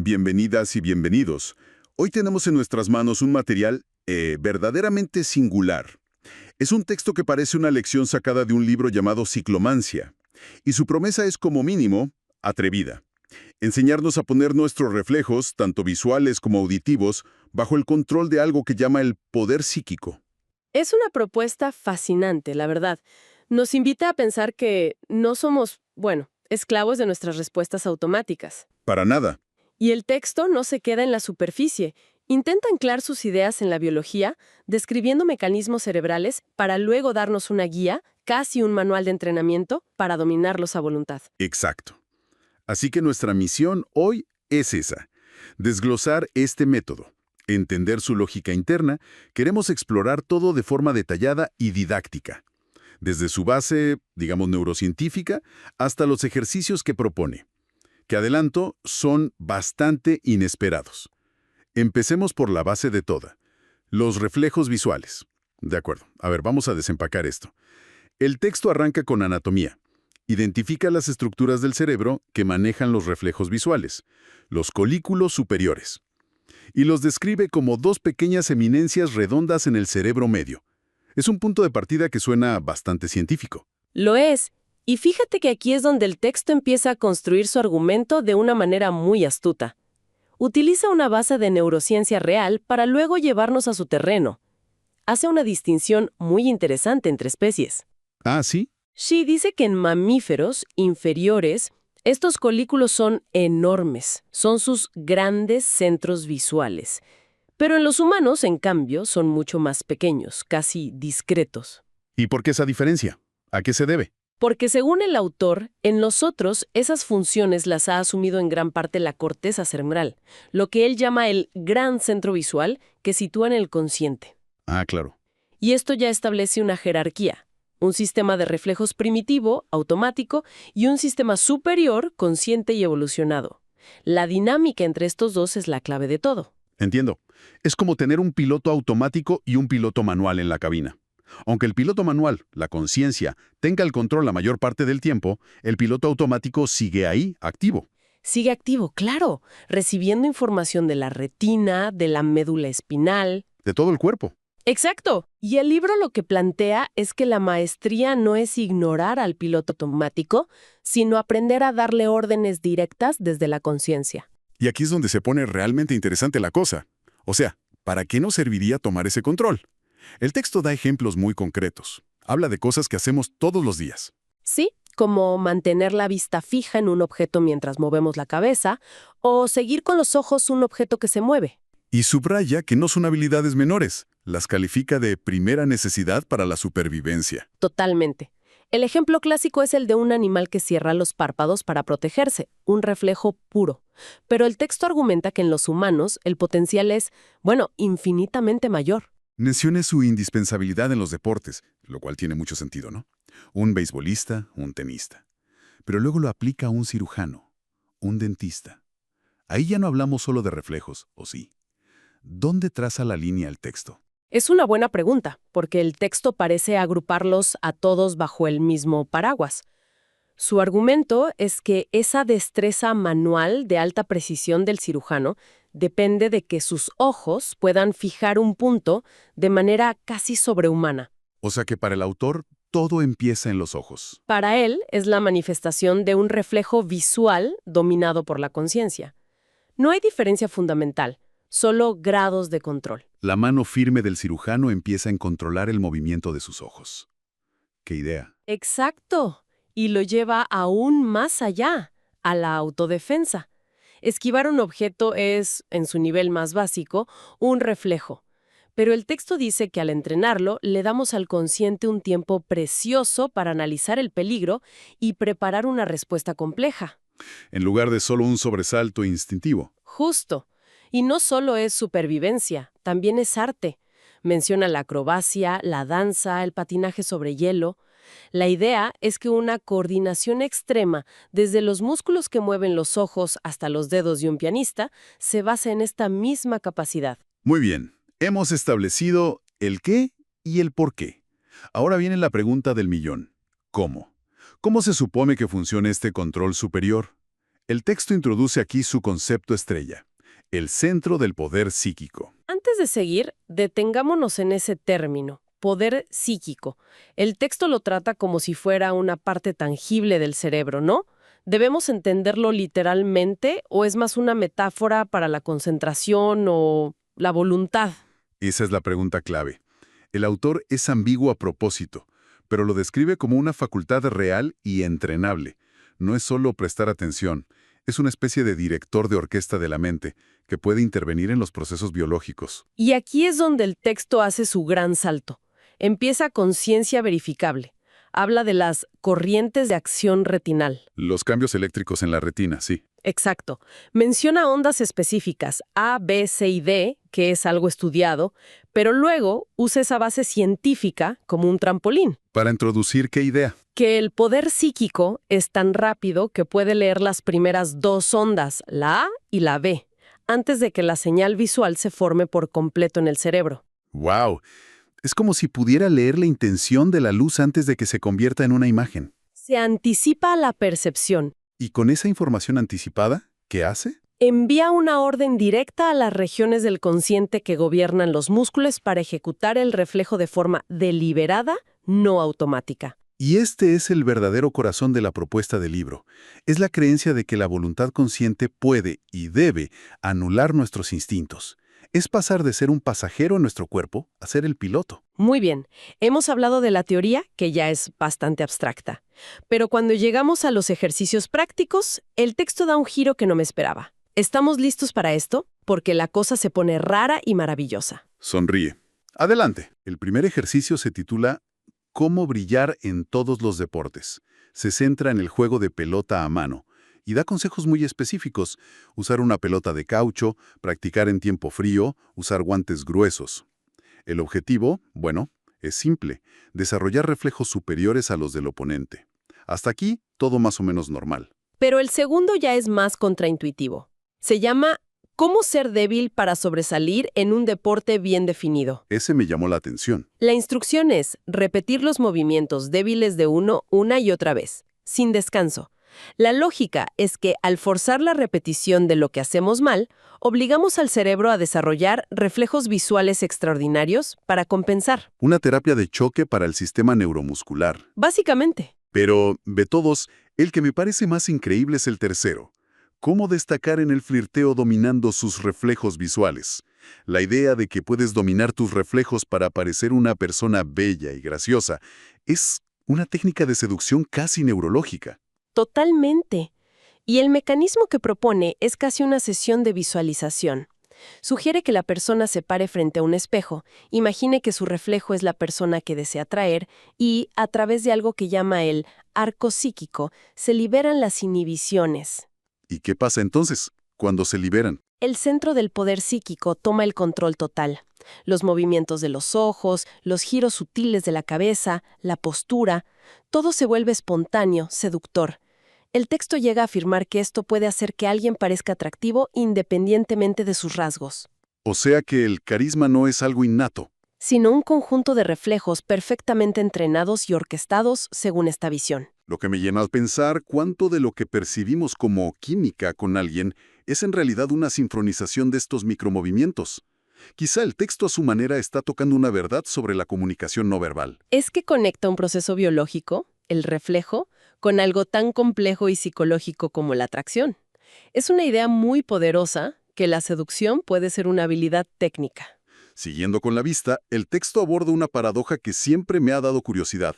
Bienvenidas y bienvenidos. Hoy tenemos en nuestras manos un material verdaderamente singular. Es un texto que parece una lección sacada de un libro llamado Ciclomancia, y su promesa es como mínimo atrevida. Enseñarnos a poner nuestros reflejos, tanto visuales como auditivos, bajo el control de algo que llama el poder psíquico. Es una propuesta fascinante, la verdad. Nos invita a pensar que no somos, esclavos de nuestras respuestas automáticas. Para nada. Y el texto no se queda en la superficie. Intenta anclar sus ideas en la biología, describiendo mecanismos cerebrales para luego darnos una guía, casi un manual de entrenamiento, para dominarlos a voluntad. Exacto. Así que nuestra misión hoy es esa: desglosar este método, entender su lógica interna. Queremos explorar todo de forma detallada y didáctica, desde su base, digamos, neurocientífica, hasta los ejercicios que propone, que adelanto, son bastante inesperados. Empecemos por la base de toda, los reflejos visuales. De acuerdo, a ver, vamos a desempacar esto. El texto arranca con anatomía. Identifica las estructuras del cerebro que manejan los reflejos visuales, los colículos superiores, y los describe como dos pequeñas eminencias redondas en el cerebro medio. Es un punto de partida que suena bastante científico. Lo es. Y fíjate que aquí es donde el texto empieza a construir su argumento de una manera muy astuta. Utiliza una base de neurociencia real para luego llevarnos a su terreno. Hace una distinción muy interesante entre especies. Ah, ¿sí? Shi dice que en mamíferos inferiores, estos colículos son enormes, son sus grandes centros visuales. Pero en los humanos, en cambio, son mucho más pequeños, casi discretos. ¿Y por qué esa diferencia? ¿A qué se debe? Porque según el autor, en nosotros esas funciones las ha asumido en gran parte la corteza cerebral, lo que él llama el gran centro visual que sitúa en el consciente. Ah, claro. Y esto ya establece una jerarquía, un sistema de reflejos primitivo, automático, y un sistema superior, consciente y evolucionado. La dinámica entre estos dos es la clave de todo. Entiendo. Es como tener un piloto automático y un piloto manual en la cabina. Aunque el piloto manual, la conciencia, tenga el control la mayor parte del tiempo, el piloto automático sigue ahí, activo. Sigue activo, claro, recibiendo información de la retina, de la médula espinal. De todo el cuerpo. Exacto. Y el libro lo que plantea es que la maestría no es ignorar al piloto automático, sino aprender a darle órdenes directas desde la conciencia. Y aquí es donde se pone realmente interesante la cosa. O sea, ¿para qué nos serviría tomar ese control? El texto da ejemplos muy concretos. Habla de cosas que hacemos todos los días. Sí, como mantener la vista fija en un objeto mientras movemos la cabeza, o seguir con los ojos un objeto que se mueve. Y subraya que no son habilidades menores. Las califica de primera necesidad para la supervivencia. Totalmente. El ejemplo clásico es el de un animal que cierra los párpados para protegerse, un reflejo puro. Pero el texto argumenta que en los humanos el potencial es, infinitamente mayor. Mencione su indispensabilidad en los deportes, lo cual tiene mucho sentido, ¿no? Un beisbolista, un tenista. Pero luego lo aplica a un cirujano, un dentista. Ahí ya no hablamos solo de reflejos, ¿o sí? ¿Dónde traza la línea el texto? Es una buena pregunta, porque el texto parece agruparlos a todos bajo el mismo paraguas. Su argumento es que esa destreza manual de alta precisión del cirujano depende de que sus ojos puedan fijar un punto de manera casi sobrehumana. O sea que para el autor, todo empieza en los ojos. Para él es la manifestación de un reflejo visual dominado por la conciencia. No hay diferencia fundamental, solo grados de control. La mano firme del cirujano empieza en controlar el movimiento de sus ojos. ¡Qué idea! Exacto. Y lo lleva aún más allá, a la autodefensa. Esquivar un objeto es, en su nivel más básico, un reflejo. Pero el texto dice que al entrenarlo, le damos al consciente un tiempo precioso para analizar el peligro y preparar una respuesta compleja. En lugar de solo un sobresalto instintivo. Justo. Y no solo es supervivencia, también es arte. Menciona la acrobacia, la danza, el patinaje sobre hielo. La idea es que una coordinación extrema, desde los músculos que mueven los ojos hasta los dedos de un pianista, se basa en esta misma capacidad. Muy bien, hemos establecido el qué y el por qué. Ahora viene la pregunta del millón. ¿Cómo? ¿Cómo se supone que funciona este control superior? El texto introduce aquí su concepto estrella, el centro del poder psíquico. Antes de seguir, detengámonos en ese término, poder psíquico. El texto lo trata como si fuera una parte tangible del cerebro, ¿no? ¿Debemos entenderlo literalmente o es más una metáfora para la concentración o la voluntad? Esa es la pregunta clave. El autor es ambiguo a propósito, pero lo describe como una facultad real y entrenable. No es solo prestar atención, es una especie de director de orquesta de la mente que puede intervenir en los procesos biológicos. Y aquí es donde el texto hace su gran salto. Empieza con ciencia verificable. Habla de las corrientes de acción retinal. Los cambios eléctricos en la retina, sí. Exacto. Menciona ondas específicas, A, B, C y D, que es algo estudiado, pero luego usa esa base científica como un trampolín. Para introducir, ¿qué idea? Que el poder psíquico es tan rápido que puede leer las primeras dos ondas, la A y la B, antes de que la señal visual se forme por completo en el cerebro. ¡Wow! Es como si pudiera leer la intención de la luz antes de que se convierta en una imagen. Se anticipa a la percepción. ¿Y con esa información anticipada, qué hace? Envía una orden directa a las regiones del consciente que gobiernan los músculos para ejecutar el reflejo de forma deliberada, no automática. Y este es el verdadero corazón de la propuesta del libro. Es la creencia de que la voluntad consciente puede y debe anular nuestros instintos. Es pasar de ser un pasajero en nuestro cuerpo a ser el piloto. Muy bien, hemos hablado de la teoría, que ya es bastante abstracta. Pero cuando llegamos a los ejercicios prácticos, el texto da un giro que no me esperaba. ¿Estamos listos para esto? Porque la cosa se pone rara y maravillosa. Sonríe. Adelante. El primer ejercicio se titula Cómo brillar en todos los deportes. Se centra en el juego de pelota a mano y da consejos muy específicos. Usar una pelota de caucho, practicar en tiempo frío, usar guantes gruesos. El objetivo, bueno, es simple, desarrollar reflejos superiores a los del oponente. Hasta aquí, todo más o menos normal. Pero el segundo ya es más contraintuitivo. Se llama ¿Cómo ser débil para sobresalir en un deporte bien definido? Ese me llamó la atención. La instrucción es repetir los movimientos débiles de uno una y otra vez, sin descanso. La lógica es que al forzar la repetición de lo que hacemos mal, obligamos al cerebro a desarrollar reflejos visuales extraordinarios para compensar. Una terapia de choque para el sistema neuromuscular. Básicamente. Pero, de todos, el que me parece más increíble es el tercero. ¿Cómo destacar en el flirteo dominando sus reflejos visuales? La idea de que puedes dominar tus reflejos para parecer una persona bella y graciosa es una técnica de seducción casi neurológica. Totalmente. Y el mecanismo que propone es casi una sesión de visualización. Sugiere que la persona se pare frente a un espejo, imagine que su reflejo es la persona que desea atraer y, a través de algo que llama el arco psíquico, se liberan las inhibiciones. ¿Y qué pasa entonces, cuando se liberan? El centro del poder psíquico toma el control total. Los movimientos de los ojos, los giros sutiles de la cabeza, la postura, todo se vuelve espontáneo, seductor. El texto llega a afirmar que esto puede hacer que alguien parezca atractivo independientemente de sus rasgos, O sea que el carisma no es algo innato. sino un conjunto de reflejos perfectamente entrenados y orquestados según esta visión. Lo que me llena al pensar cuánto de lo que percibimos como química con alguien es en realidad una sincronización de estos micromovimientos. Quizá el texto a su manera está tocando una verdad sobre la comunicación no verbal. Es que conecta un proceso biológico, el reflejo, con algo tan complejo y psicológico como la atracción. Es una idea muy poderosa que la seducción puede ser una habilidad técnica. Siguiendo con la vista, el texto aborda una paradoja que siempre me ha dado curiosidad.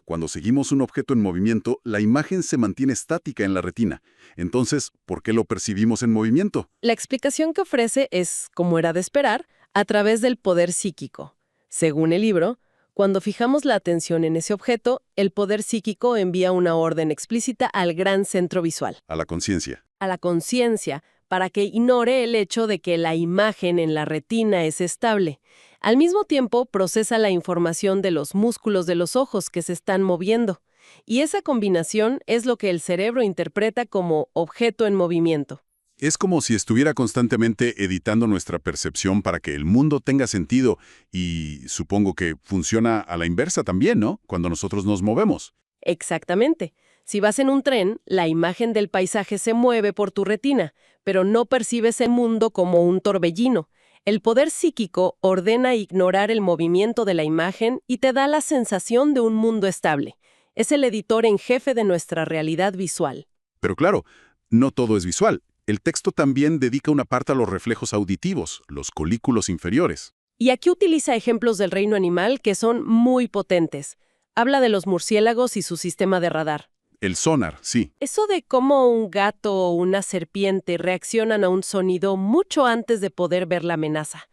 Cuando seguimos un objeto en movimiento, la imagen se mantiene estática en la retina. Entonces, ¿por qué lo percibimos en movimiento? La explicación que ofrece es, como era de esperar, a través del poder psíquico. Según el libro, cuando fijamos la atención en ese objeto, el poder psíquico envía una orden explícita al gran centro visual, A la conciencia. a la conciencia, para que ignore el hecho de que la imagen en la retina es estable. Al mismo tiempo, procesa la información de los músculos de los ojos que se están moviendo. Y esa combinación es lo que el cerebro interpreta como objeto en movimiento. Es como si estuviera constantemente editando nuestra percepción para que el mundo tenga sentido y supongo que funciona a la inversa también, ¿no? Cuando nosotros nos movemos. Exactamente. Si vas en un tren, la imagen del paisaje se mueve por tu retina, pero no percibes el mundo como un torbellino. El poder psíquico ordena ignorar el movimiento de la imagen y te da la sensación de un mundo estable. Es el editor en jefe de nuestra realidad visual. Pero claro, no todo es visual. El texto también dedica una parte a los reflejos auditivos, los colículos inferiores. Y aquí utiliza ejemplos del reino animal que son muy potentes. Habla de los murciélagos y su sistema de radar. El sonar, sí. Eso de cómo un gato o una serpiente reaccionan a un sonido mucho antes de poder ver la amenaza.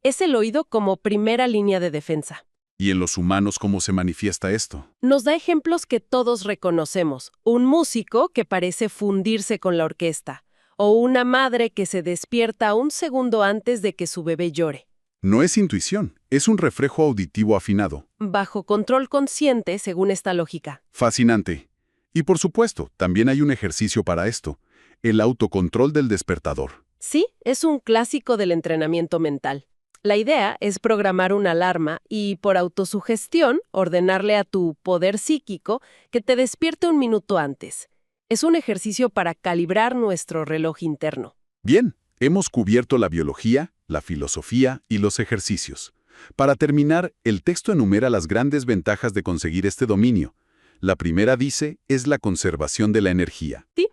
Es el oído como primera línea de defensa. ¿Y en los humanos cómo se manifiesta esto? Nos da ejemplos que todos reconocemos. Un músico que parece fundirse con la orquesta. O una madre que se despierta un segundo antes de que su bebé llore. No es intuición, es un reflejo auditivo afinado. Bajo control consciente, según esta lógica. Fascinante. Y por supuesto, también hay un ejercicio para esto, el autocontrol del despertador. Sí, es un clásico del entrenamiento mental. La idea es programar una alarma y, por autosugestión, ordenarle a tu poder psíquico que te despierte un minuto antes. Es un ejercicio para calibrar nuestro reloj interno. Bien, hemos cubierto la biología, la filosofía y los ejercicios. Para terminar, el texto enumera las grandes ventajas de conseguir este dominio. La primera, dice, es la conservación de la energía. Sí.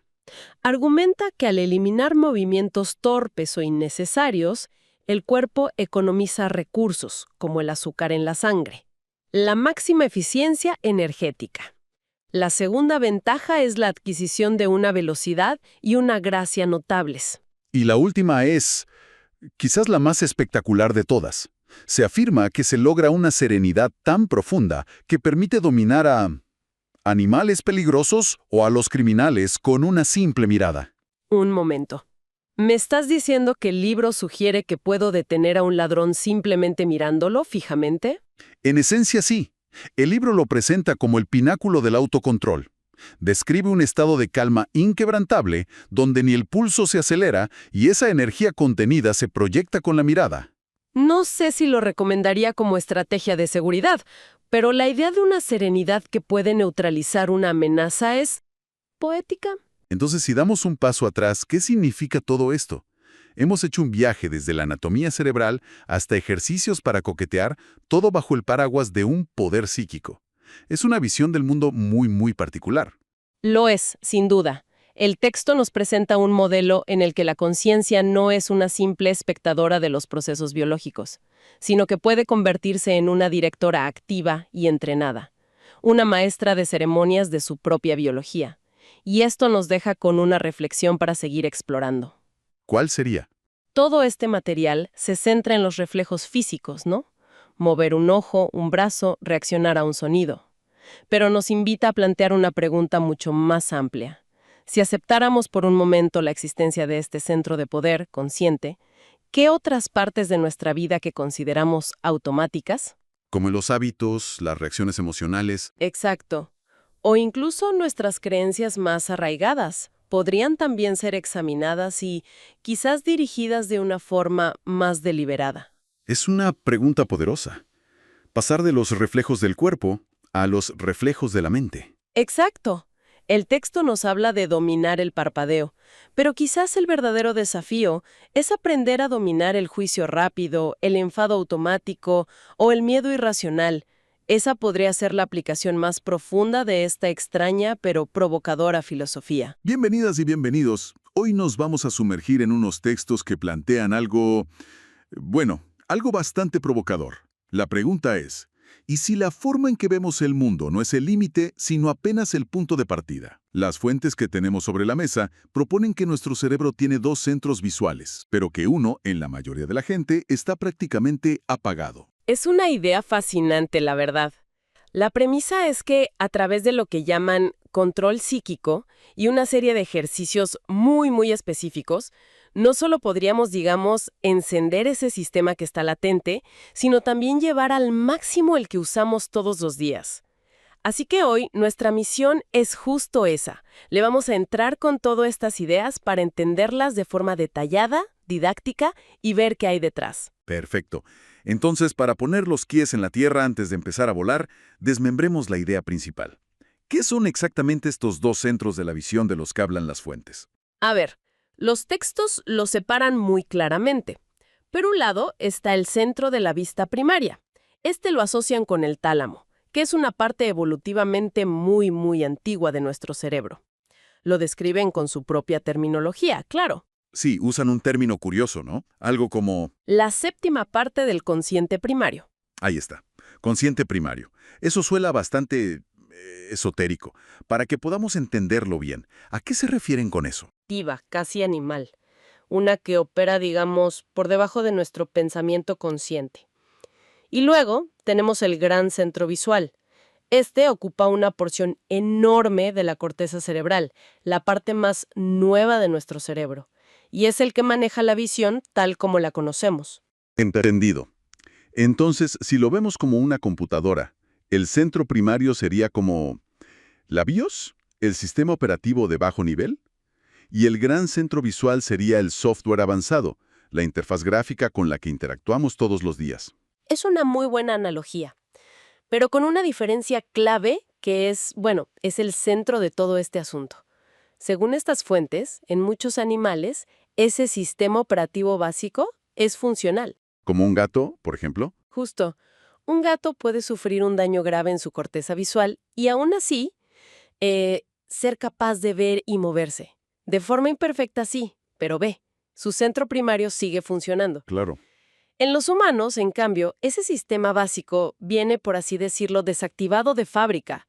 Argumenta que al eliminar movimientos torpes o innecesarios, el cuerpo economiza recursos, como el azúcar en la sangre. La máxima eficiencia energética. La segunda ventaja es la adquisición de una velocidad y una gracia notables. Y la última es, quizás la más espectacular de todas. Se afirma que se logra una serenidad tan profunda que permite dominar a animales peligrosos o a los criminales con una simple mirada. Un momento. ¿Me estás diciendo que el libro sugiere que puedo detener a un ladrón simplemente mirándolo fijamente? En esencia, sí. El libro lo presenta como el pináculo del autocontrol. Describe un estado de calma inquebrantable donde ni el pulso se acelera y esa energía contenida se proyecta con la mirada. No sé si lo recomendaría como estrategia de seguridad, pero la idea de una serenidad que puede neutralizar una amenaza es poética. Entonces, si damos un paso atrás, ¿qué significa todo esto? Hemos hecho un viaje desde la anatomía cerebral hasta ejercicios para coquetear, todo bajo el paraguas de un poder psíquico. Es una visión del mundo muy particular. Lo es, sin duda. El texto nos presenta un modelo en el que la conciencia no es una simple espectadora de los procesos biológicos, sino que puede convertirse en una directora activa y entrenada, una maestra de ceremonias de su propia biología. Y esto nos deja con una reflexión para seguir explorando. ¿Cuál sería? Todo este material se centra en los reflejos físicos, ¿no? Mover un ojo, un brazo, reaccionar a un sonido. Pero nos invita a plantear una pregunta mucho más amplia. Si aceptáramos por un momento la existencia de este centro de poder consciente, ¿qué otras partes de nuestra vida que consideramos automáticas? Como los hábitos, las reacciones emocionales. Exacto. O incluso nuestras creencias más arraigadas podrían también ser examinadas y quizás dirigidas de una forma más deliberada. Es una pregunta poderosa. Pasar de los reflejos del cuerpo a los reflejos de la mente. Exacto. El texto nos habla de dominar el parpadeo, pero quizás el verdadero desafío es aprender a dominar el juicio rápido, el enfado automático o el miedo irracional. Esa podría ser la aplicación más profunda de esta extraña pero provocadora filosofía. Bienvenidas y bienvenidos. Hoy nos vamos a sumergir en unos textos que plantean algo bastante provocador. La pregunta es, ¿y si la forma en que vemos el mundo no es el límite, sino apenas el punto de partida? Las fuentes que tenemos sobre la mesa proponen que nuestro cerebro tiene dos centros visuales, pero que uno, en la mayoría de la gente, está prácticamente apagado. Es una idea fascinante, la verdad. La premisa es que, a través de lo que llaman control psíquico y una serie de ejercicios muy específicos, no solo podríamos, encender ese sistema que está latente, sino también llevar al máximo el que usamos todos los días. Así que hoy nuestra misión es justo esa. Le vamos a entrar con todas estas ideas para entenderlas de forma detallada, didáctica y ver qué hay detrás. Perfecto. Entonces, para poner los pies en la tierra antes de empezar a volar, desmembremos la idea principal. ¿Qué son exactamente estos dos centros de la visión de los que hablan las fuentes? A ver, los textos los separan muy claramente. Por un lado está el centro de la vista primaria. Este lo asocian con el tálamo, que es una parte evolutivamente muy antigua de nuestro cerebro. Lo describen con su propia terminología, claro. Sí, usan un término curioso, ¿no? Algo como... La séptima parte del consciente primario. Ahí está. Consciente primario. Eso suena bastante esotérico. Para que podamos entenderlo bien, ¿a qué se refieren con eso? Activa, casi animal. Una que opera, digamos, por debajo de nuestro pensamiento consciente. Y luego tenemos el gran centro visual. Este ocupa una porción enorme de la corteza cerebral, la parte más nueva de nuestro cerebro, y es el que maneja la visión tal como la conocemos. Entendido. Entonces, si lo vemos como una computadora, el centro primario sería como la BIOS, el sistema operativo de bajo nivel, y el gran centro visual sería el software avanzado, la interfaz gráfica con la que interactuamos todos los días. Es una muy buena analogía, pero con una diferencia clave que es, bueno, es el centro de todo este asunto. Según estas fuentes, en muchos animales, ese sistema operativo básico es funcional. Como un gato, por ejemplo. Justo, un gato puede sufrir un daño grave en su corteza visual y aún así ser capaz de ver y moverse. De forma imperfecta sí, pero ve, su centro primario sigue funcionando. Claro. En los humanos, en cambio, ese sistema básico viene, por así decirlo, desactivado de fábrica.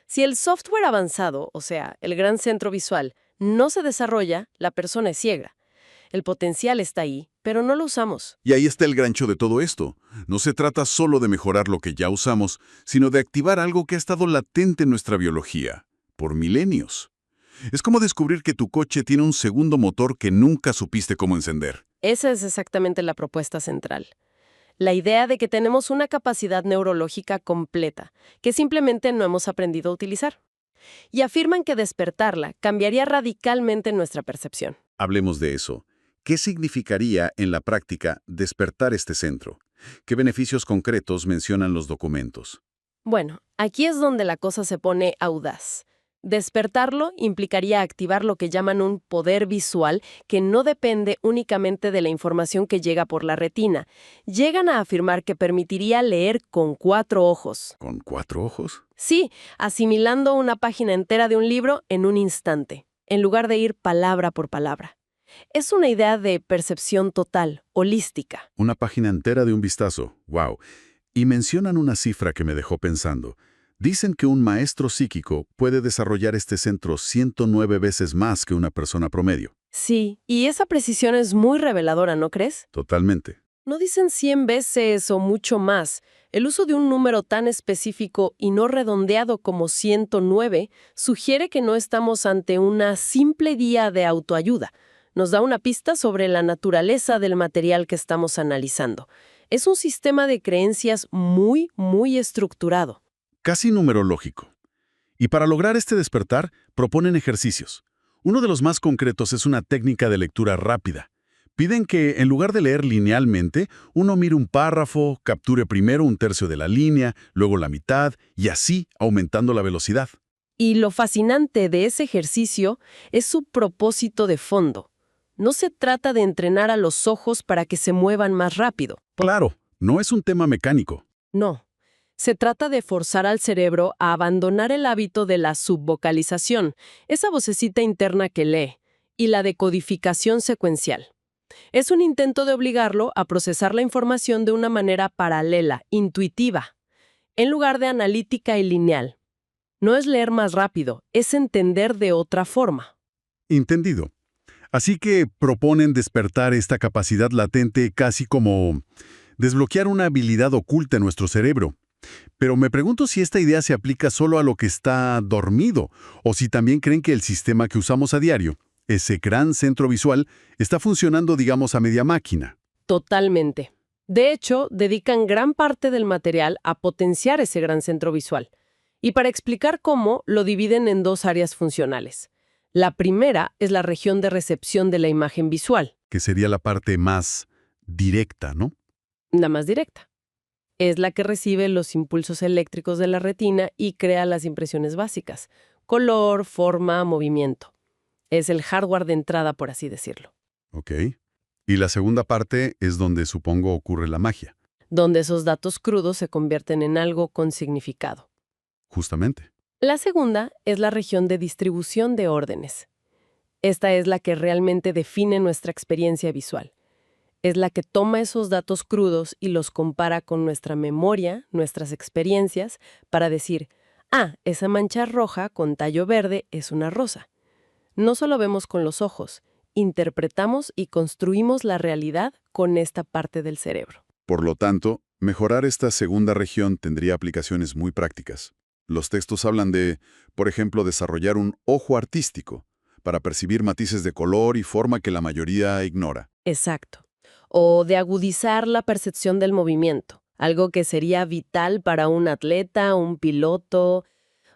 Si el software avanzado, o sea, el gran centro visual, no se desarrolla, la persona es ciega. El potencial está ahí, pero no lo usamos. Y ahí está el grancho de todo esto. No se trata solo de mejorar lo que ya usamos, sino de activar algo que ha estado latente en nuestra biología, por milenios. Es como descubrir que tu coche tiene un segundo motor que nunca supiste cómo encender. Esa es exactamente la propuesta central. La idea de que tenemos una capacidad neurológica completa, que simplemente no hemos aprendido a utilizar. Y afirman que despertarla cambiaría radicalmente nuestra percepción. Hablemos de eso. ¿Qué significaría en la práctica despertar este centro? ¿Qué beneficios concretos mencionan los documentos? Bueno, aquí es donde la cosa se pone audaz. Despertarlo implicaría activar lo que llaman un poder visual que no depende únicamente de la información que llega por la retina. Llegan a afirmar que permitiría leer con 4 ojos. ¿Con 4 ojos? Sí, asimilando una página entera de un libro en un instante, en lugar de ir palabra por palabra. Es una idea de percepción total, holística. Una página entera de un vistazo. ¡Wow! Y mencionan una cifra que me dejó pensando. Dicen que un maestro psíquico puede desarrollar este centro 109 veces más que una persona promedio. Sí, y esa precisión es muy reveladora, ¿no crees? Totalmente. No dicen 100 veces o mucho más. El uso de un número tan específico y no redondeado como 109 sugiere que no estamos ante una simple guía de autoayuda. Nos da una pista sobre la naturaleza del material que estamos analizando. Es un sistema de creencias muy estructurado. Casi numerológico. Y para lograr este despertar, proponen ejercicios. Uno de los más concretos es una técnica de lectura rápida. Piden que, en lugar de leer linealmente, uno mire un párrafo, capture primero un tercio de la línea, luego la mitad, y así aumentando la velocidad. Y lo fascinante de ese ejercicio es su propósito de fondo. No se trata de entrenar a los ojos para que se muevan más rápido. Claro, no es un tema mecánico. No. Se trata de forzar al cerebro a abandonar el hábito de la subvocalización, esa vocecita interna que lee, y la decodificación secuencial. Es un intento de obligarlo a procesar la información de una manera paralela, intuitiva, en lugar de analítica y lineal. No es leer más rápido, es entender de otra forma. Entendido. Así que proponen despertar esta capacidad latente casi como desbloquear una habilidad oculta en nuestro cerebro. Pero me pregunto si esta idea se aplica solo a lo que está dormido, o si también creen que el sistema que usamos a diario, ese gran centro visual, está funcionando, digamos, a media máquina. Totalmente. De hecho, dedican gran parte del material a potenciar ese gran centro visual. Y para explicar cómo, lo dividen en 2 áreas funcionales. La primera es la región de recepción de la imagen visual. Que sería la parte más directa, ¿no? La más directa. Es la que recibe los impulsos eléctricos de la retina y crea las impresiones básicas: color, forma, movimiento. Es el hardware de entrada, por así decirlo, Ok. Y la segunda parte es donde supongo ocurre la magia, donde esos datos crudos se convierten en algo con significado. justamente. La segunda es la región de distribución de órdenes. Esta es la que realmente define nuestra experiencia visual. Es la que toma esos datos crudos y los compara con nuestra memoria, nuestras experiencias, para decir: ah, esa mancha roja con tallo verde es una rosa. No solo vemos con los ojos, interpretamos y construimos la realidad con esta parte del cerebro. Por lo tanto, mejorar esta segunda región tendría aplicaciones muy prácticas. Los textos hablan de, por ejemplo, desarrollar un ojo artístico para percibir matices de color y forma que la mayoría ignora. Exacto. O de agudizar la percepción del movimiento, algo que sería vital para un atleta, un piloto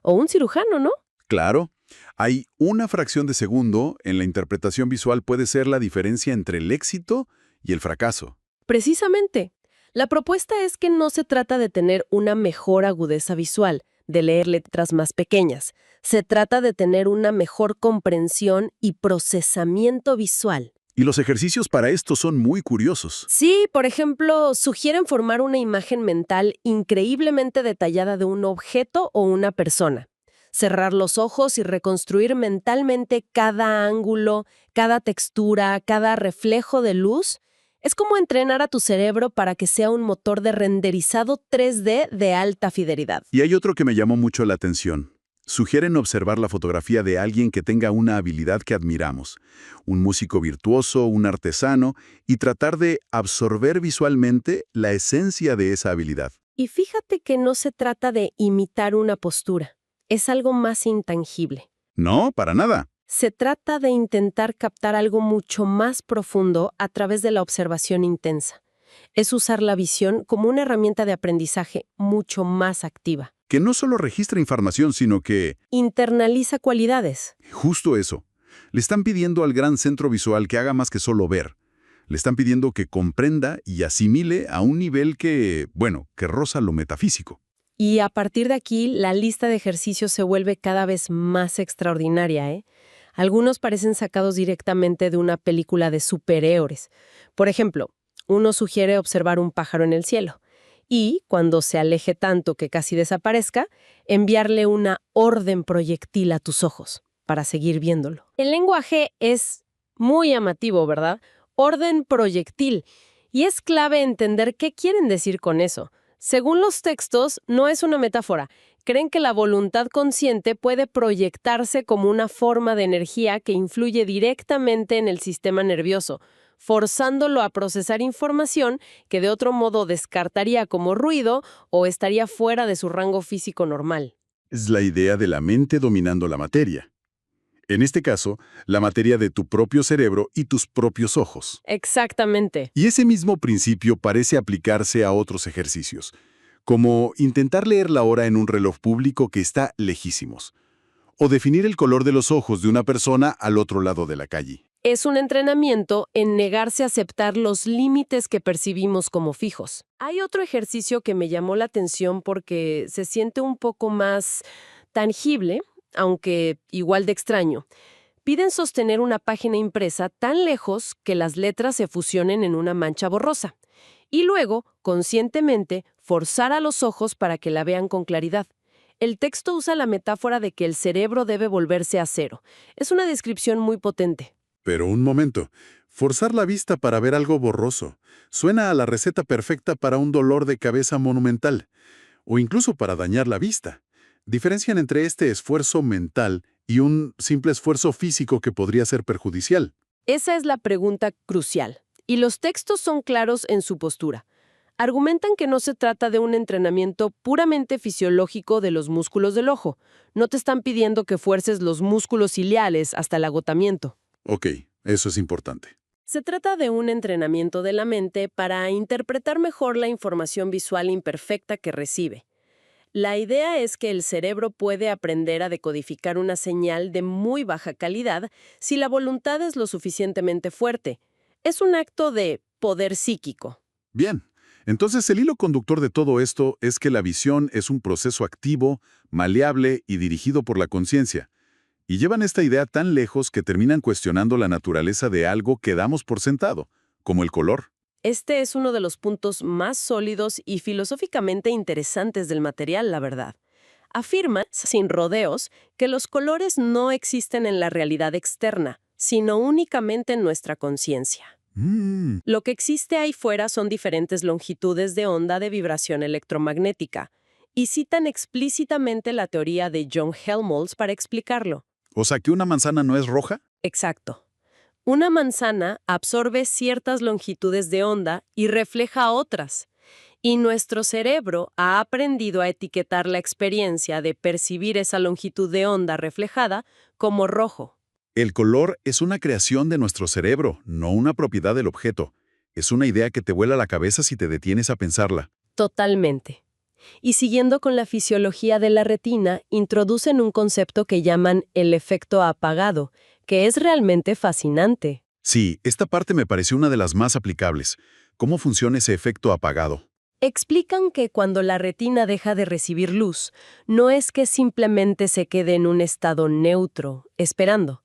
o un cirujano, ¿no? Claro, hay una fracción de segundo en la interpretación visual puede ser la diferencia entre el éxito y el fracaso. Precisamente. La propuesta es que no se trata de tener una mejor agudeza visual, de leer letras más pequeñas. Se trata de tener una mejor comprensión y procesamiento visual. Y los ejercicios para esto son muy curiosos. Sí, por ejemplo, sugieren formar una imagen mental increíblemente detallada de un objeto o una persona. Cerrar los ojos y reconstruir mentalmente cada ángulo, cada textura, cada reflejo de luz. Es como entrenar a tu cerebro para que sea un motor de renderizado 3D de alta fidelidad. Y hay otro que me llamó mucho la atención. Sugieren observar la fotografía de alguien que tenga una habilidad que admiramos, un músico virtuoso, un artesano, y tratar de absorber visualmente la esencia de esa habilidad. Y fíjate que no se trata de imitar una postura. Es algo más intangible. No, para nada. Se trata de intentar captar algo mucho más profundo a través de la observación intensa. Es usar la visión como una herramienta de aprendizaje mucho más activa. Que no solo registra información, sino que, Internaliza cualidades. justo eso, le están pidiendo al gran centro visual que haga más que solo ver. Le están pidiendo que comprenda y asimile a un nivel que, bueno, que roza lo metafísico. Y a partir de aquí, la lista de ejercicios se vuelve cada vez más extraordinaria, ¿eh? Algunos parecen sacados directamente de una película de superhéroes. Por ejemplo, uno sugiere observar un pájaro en el cielo y, cuando se aleje tanto que casi desaparezca, enviarle una orden proyectil a tus ojos para seguir viéndolo. El lenguaje es muy llamativo, ¿verdad? Orden proyectil. Y es clave entender qué quieren decir con eso. Según los textos, no es una metáfora. Creen que la voluntad consciente puede proyectarse como una forma de energía que influye directamente en el sistema nervioso, forzándolo a procesar información que de otro modo descartaría como ruido o estaría fuera de su rango físico normal. Es la idea de la mente dominando la materia. En este caso, la materia de tu propio cerebro y tus propios ojos. Exactamente. Y ese mismo principio parece aplicarse a otros ejercicios, como intentar leer la hora en un reloj público que está lejísimos, o definir el color de los ojos de una persona al otro lado de la calle. Es un entrenamiento en negarse a aceptar los límites que percibimos como fijos. Hay otro ejercicio que me llamó la atención porque se siente un poco más tangible, aunque igual de extraño. Piden sostener una página impresa tan lejos que las letras se fusionen en una mancha borrosa. Y luego, conscientemente, forzar a los ojos para que la vean con claridad. El texto usa la metáfora de que el cerebro debe volverse a cero. Es una descripción muy potente. Pero un momento, forzar la vista para ver algo borroso suena a la receta perfecta para un dolor de cabeza monumental, o incluso para dañar la vista. Diferencian entre este esfuerzo mental y un simple esfuerzo físico que podría ser perjudicial. Esa es la pregunta crucial. Y los textos son claros en su postura. Argumentan que no se trata de un entrenamiento puramente fisiológico de los músculos del ojo. No te están pidiendo que fuerces los músculos ciliares hasta el agotamiento. Ok, eso es importante. Se trata de un entrenamiento de la mente para interpretar mejor la información visual imperfecta que recibe. La idea es que el cerebro puede aprender a decodificar una señal de muy baja calidad si la voluntad es lo suficientemente fuerte. Es un acto de poder psíquico. Bien, Entonces, el hilo conductor de todo esto es que la visión es un proceso activo, maleable y dirigido por la conciencia. Y llevan esta idea tan lejos que terminan cuestionando la naturaleza de algo que damos por sentado, como el color. Este es uno de los puntos más sólidos y filosóficamente interesantes del material, la verdad. Afirman, sin rodeos, que los colores no existen en la realidad externa, sino únicamente en nuestra conciencia. Mm, Lo que existe ahí fuera son diferentes longitudes de onda de vibración electromagnética, y citan explícitamente la teoría de John Helmholtz para explicarlo. o sea, que una manzana no es roja. Exacto. Una manzana absorbe ciertas longitudes de onda y refleja otras. Y nuestro cerebro ha aprendido a etiquetar la experiencia de percibir esa longitud de onda reflejada como rojo. El color es una creación de nuestro cerebro, no una propiedad del objeto. Es una idea que te vuela la cabeza si te detienes a pensarla. Totalmente. Y siguiendo con la fisiología de la retina, introducen un concepto que llaman el efecto apagado, que es realmente fascinante. Sí, esta parte me pareció una de las más aplicables. ¿Cómo funciona ese efecto apagado? Explican que cuando la retina deja de recibir luz, no es que simplemente se quede en un estado neutro, esperando.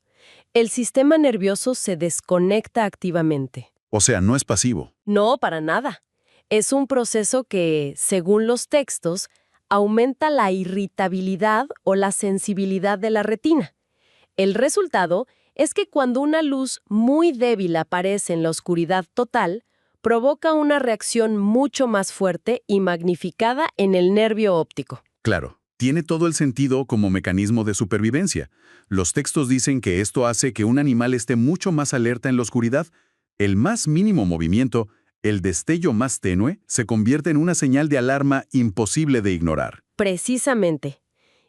El sistema nervioso se desconecta activamente. O sea, no es pasivo. No, para nada. Es un proceso que, según los textos, aumenta la irritabilidad o la sensibilidad de la retina. El resultado es que cuando una luz muy débil aparece en la oscuridad total, provoca una reacción mucho más fuerte y magnificada en el nervio óptico. Claro, tiene todo el sentido como mecanismo de supervivencia. Los textos dicen que esto hace que un animal esté mucho más alerta en la oscuridad. El más mínimo movimiento, el destello más tenue, se convierte en una señal de alarma imposible de ignorar. Precisamente.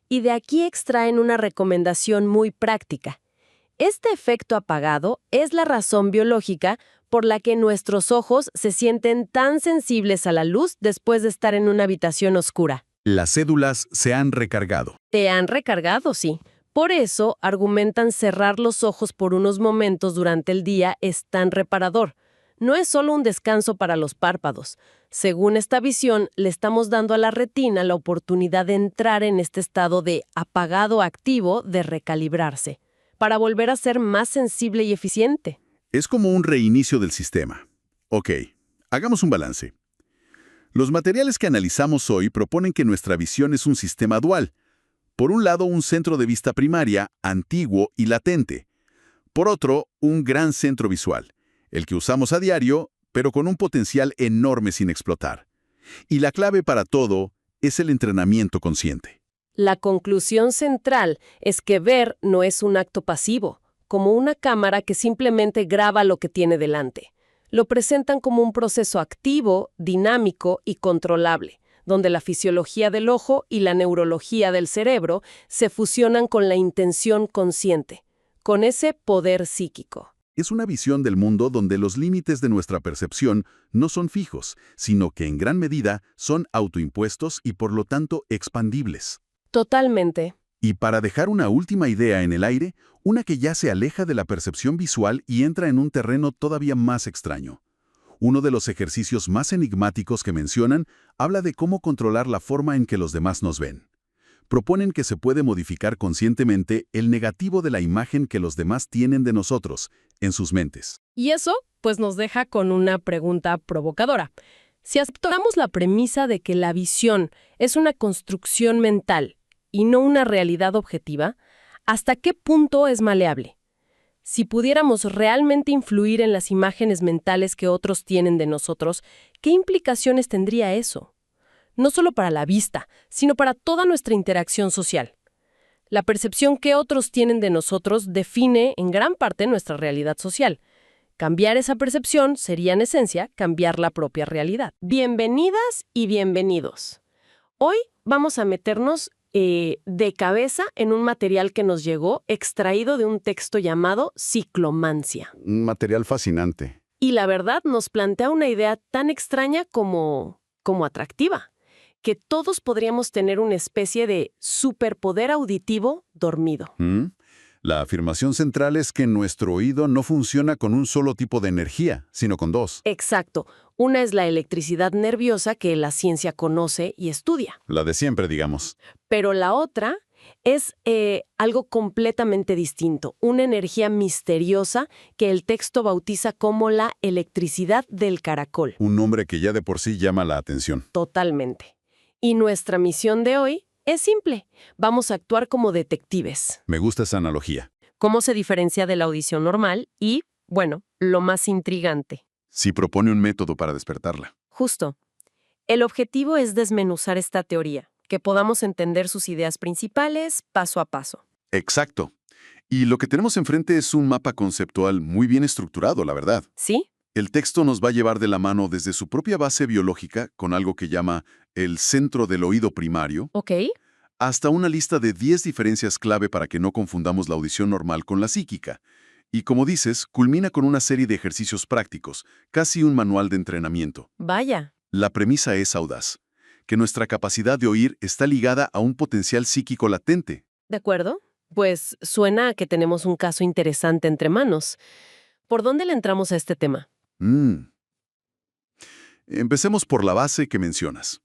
Y de aquí extraen una recomendación muy práctica. Este efecto apagado es la razón biológica por la que nuestros ojos se sienten tan sensibles a la luz después de estar en una habitación oscura. Las cédulas se han recargado. Te han recargado, sí. Por eso, argumentan cerrar los ojos por unos momentos durante el día es tan reparador. No es solo un descanso para los párpados. Según esta visión, le estamos dando a la retina la oportunidad de entrar en este estado de apagado activo de recalibrarse, para volver a ser más sensible y eficiente. Es como un reinicio del sistema. Ok, hagamos un balance. Los materiales que analizamos hoy proponen que nuestra visión es un sistema dual. Por un lado, un centro de vista primaria, antiguo y latente. Por otro, un gran centro visual, el que usamos a diario, pero con un potencial enorme sin explotar. Y la clave para todo es el entrenamiento consciente. La conclusión central es que ver no es un acto pasivo, como una cámara que simplemente graba lo que tiene delante. Lo presentan como un proceso activo, dinámico y controlable, donde la fisiología del ojo y la neurología del cerebro se fusionan con la intención consciente, con ese poder psíquico. Es una visión del mundo donde los límites de nuestra percepción no son fijos, sino que en gran medida son autoimpuestos y por lo tanto expandibles. Totalmente. Y para dejar una última idea en el aire, una que ya se aleja de la percepción visual y entra en un terreno todavía más extraño. Uno de los ejercicios más enigmáticos que mencionan habla de cómo controlar la forma en que los demás nos ven. Proponen que se puede modificar conscientemente el negativo de la imagen que los demás tienen de nosotros, en sus mentes. Y eso, pues nos deja con una pregunta provocadora. Si aceptamos la premisa de que la visión es una construcción mental y no una realidad objetiva, ¿hasta qué punto es maleable? Si pudiéramos realmente influir en las imágenes mentales que otros tienen de nosotros, ¿qué implicaciones tendría eso? No solo para la vista, sino para toda nuestra interacción social. La percepción que otros tienen de nosotros define en gran parte nuestra realidad social. Cambiar esa percepción sería, en esencia, cambiar la propia realidad. Bienvenidas y bienvenidos. Hoy vamos a meternos de cabeza en un material que nos llegó extraído de un texto llamado Ciclomancia. Un material fascinante. Y la verdad nos plantea una idea tan extraña como atractiva, que todos podríamos tener una especie de superpoder auditivo dormido. La afirmación central es que nuestro oído no funciona con un solo tipo de energía, sino con dos. Exacto. Una es la electricidad nerviosa que la ciencia conoce y estudia. La de siempre, digamos. Pero la otra es algo completamente distinto, una energía misteriosa que el texto bautiza como la electricidad del caracol. Un nombre que ya de por sí llama la atención. Totalmente. Y nuestra misión de hoy es simple. Vamos a actuar como detectives. Me gusta esa analogía. ¿Cómo se diferencia de la audición normal? Y, bueno, lo más intrigante. Si propone un método para despertarla. Justo. El objetivo es desmenuzar esta teoría, que podamos entender sus ideas principales paso a paso. Exacto. Y lo que tenemos enfrente es un mapa conceptual muy bien estructurado, la verdad. ¿Sí? El texto nos va a llevar de la mano desde su propia base biológica, con algo que llama el centro del oído primario, Ok. hasta una lista de 10 diferencias clave para que no confundamos la audición normal con la psíquica. Y como dices, culmina con una serie de ejercicios prácticos, casi un manual de entrenamiento. Vaya. La premisa es audaz, que nuestra capacidad de oír está ligada a un potencial psíquico latente. ¿De acuerdo? Pues suena a que tenemos un caso interesante entre manos. ¿Por dónde le entramos a este tema? Empecemos por la base que mencionas.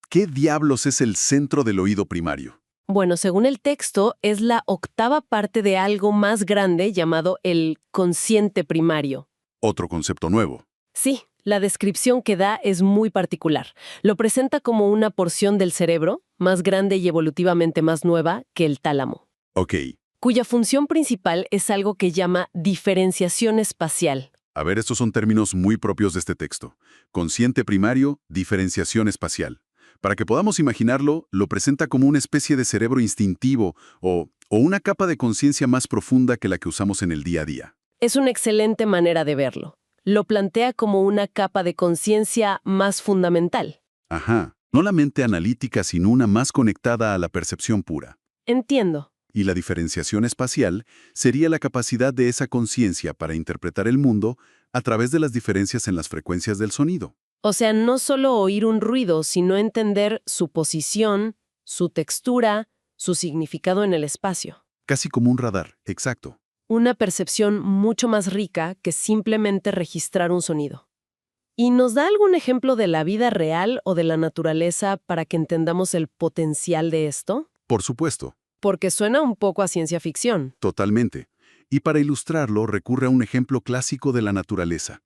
¿Qué diablos es el centro del oído primario? Bueno, según el texto, es la octava parte de algo más grande llamado el consciente primario. Otro concepto nuevo. Sí, la descripción que da es muy particular. Lo presenta como una porción del cerebro, más grande y evolutivamente más nueva que el tálamo, Ok. cuya función principal es algo que llama diferenciación espacial. A ver, estos son términos muy propios de este texto. Consciente primario, diferenciación espacial. Para que podamos imaginarlo, lo presenta como una especie de cerebro instintivo o una capa de conciencia más profunda que la que usamos en el día a día. Es una excelente manera de verlo. Lo plantea como una capa de conciencia más fundamental. Ajá. No la mente analítica, sino una más conectada a la percepción pura. Entiendo. Y la diferenciación espacial sería la capacidad de esa conciencia para interpretar el mundo a través de las diferencias en las frecuencias del sonido. O sea, no solo oír un ruido, sino entender su posición, su textura, su significado en el espacio. Casi como un radar, exacto. Una percepción mucho más rica que simplemente registrar un sonido. ¿Y nos da algún ejemplo de la vida real o de la naturaleza para que entendamos el potencial de esto? Por supuesto, Porque suena un poco a ciencia ficción. totalmente. Y para ilustrarlo recurre a un ejemplo clásico de la naturaleza.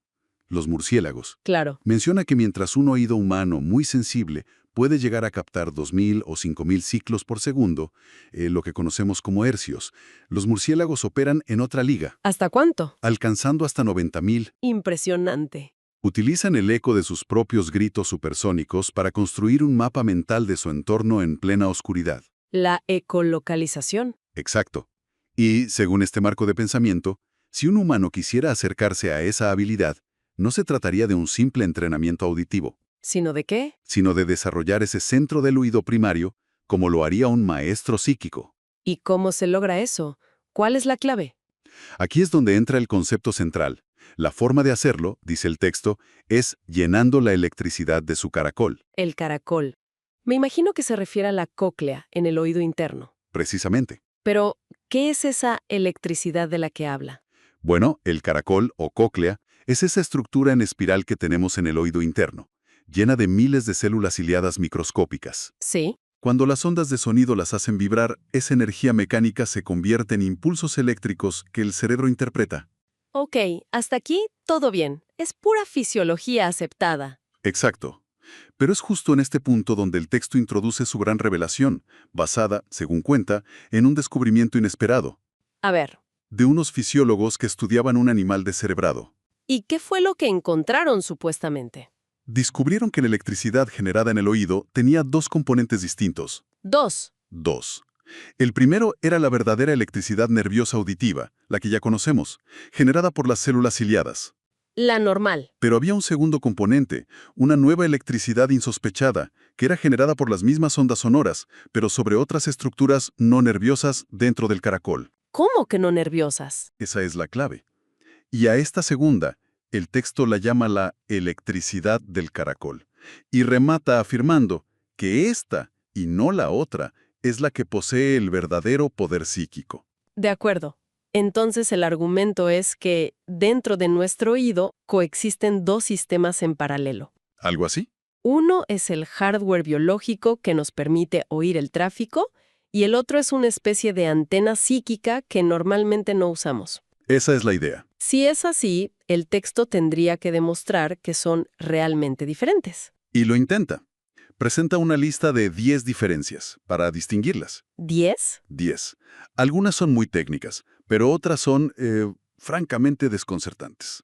Los murciélagos. Claro. Menciona que mientras un oído humano muy sensible puede llegar a captar 2000 o 5000 ciclos por segundo, lo que conocemos como hercios, los murciélagos operan en otra liga, ¿Hasta cuánto? alcanzando hasta 90.000. Impresionante. Utilizan el eco de sus propios gritos supersónicos para construir un mapa mental de su entorno en plena oscuridad. La ecolocalización. Exacto. Y, según este marco de pensamiento, si un humano quisiera acercarse a esa habilidad, no se trataría de un simple entrenamiento auditivo, ¿Sino de qué? sino de desarrollar ese centro del oído primario, como lo haría un maestro psíquico. ¿Y cómo se logra eso? ¿Cuál es la clave? Aquí es donde entra el concepto central. La forma de hacerlo, dice el texto, es llenando la electricidad de su caracol. El caracol. Me imagino que se refiere a la cóclea en el oído interno. Precisamente. Pero, ¿qué es esa electricidad de la que habla? Bueno, el caracol o cóclea es esa estructura en espiral que tenemos en el oído interno, llena de miles de células ciliadas microscópicas. Sí. Cuando las ondas de sonido las hacen vibrar, esa energía mecánica se convierte en impulsos eléctricos que el cerebro interpreta. Ok, hasta aquí todo bien. Es pura fisiología aceptada. Exacto. Pero es justo en este punto donde el texto introduce su gran revelación, basada, según cuenta, en un descubrimiento inesperado, A ver, de unos fisiólogos que estudiaban un animal descerebrado. ¿y qué fue lo que encontraron supuestamente? Descubrieron que la electricidad generada en el oído tenía dos componentes distintos. 2. Dos. El primero era la verdadera electricidad nerviosa auditiva, la que ya conocemos, generada por las células ciliadas. La normal. Pero había un segundo componente, una nueva electricidad insospechada, que era generada por las mismas ondas sonoras, pero sobre otras estructuras no nerviosas dentro del caracol. ¿Cómo que no nerviosas? Esa es la clave. Y a esta segunda, el texto la llama la electricidad del caracol, y remata afirmando que esta, y no la otra, es la que posee el verdadero poder psíquico. De acuerdo. Entonces el argumento es que dentro de nuestro oído coexisten dos sistemas en paralelo. ¿Algo así? Uno es el hardware biológico que nos permite oír el tráfico y el otro es una especie de antena psíquica que normalmente no usamos. Esa es la idea. Si es así, el texto tendría que demostrar que son realmente diferentes. Y lo intenta. Presenta una lista de 10 diferencias para distinguirlas. ¿10? 10. Algunas son muy técnicas, pero otras son, francamente, desconcertantes.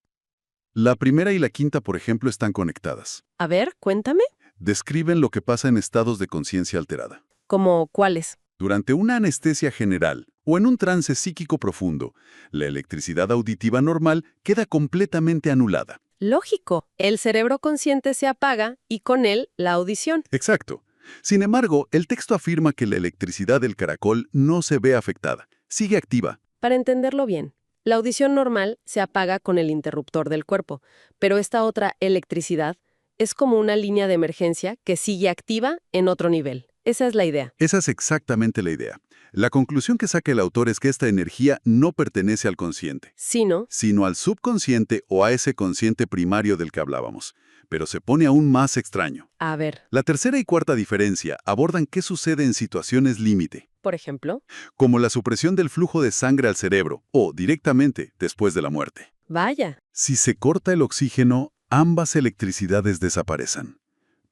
La primera y la quinta, por ejemplo, están conectadas. A ver, cuéntame. Describen lo que pasa en estados de conciencia alterada. ¿Cómo cuáles? Durante una anestesia general o en un trance psíquico profundo, la electricidad auditiva normal queda completamente anulada. Lógico. El cerebro consciente se apaga y con él la audición. Exacto. Sin embargo, el texto afirma que la electricidad del caracol no se ve afectada, sigue activa. Para entenderlo bien, la audición normal se apaga con el interruptor del cuerpo, pero esta otra electricidad es como una línea de emergencia que sigue activa en otro nivel. Esa es la idea. Esa es exactamente la idea. La conclusión que saca el autor es que esta energía no pertenece al consciente, Sí, ¿no? sino al subconsciente o a ese consciente primario del que hablábamos. Pero se pone aún más extraño. A ver, La tercera y cuarta diferencia abordan qué sucede en situaciones límite, por ejemplo. como la supresión del flujo de sangre al cerebro o directamente después de la muerte. Vaya. Si se corta el oxígeno, ambas electricidades desaparecen.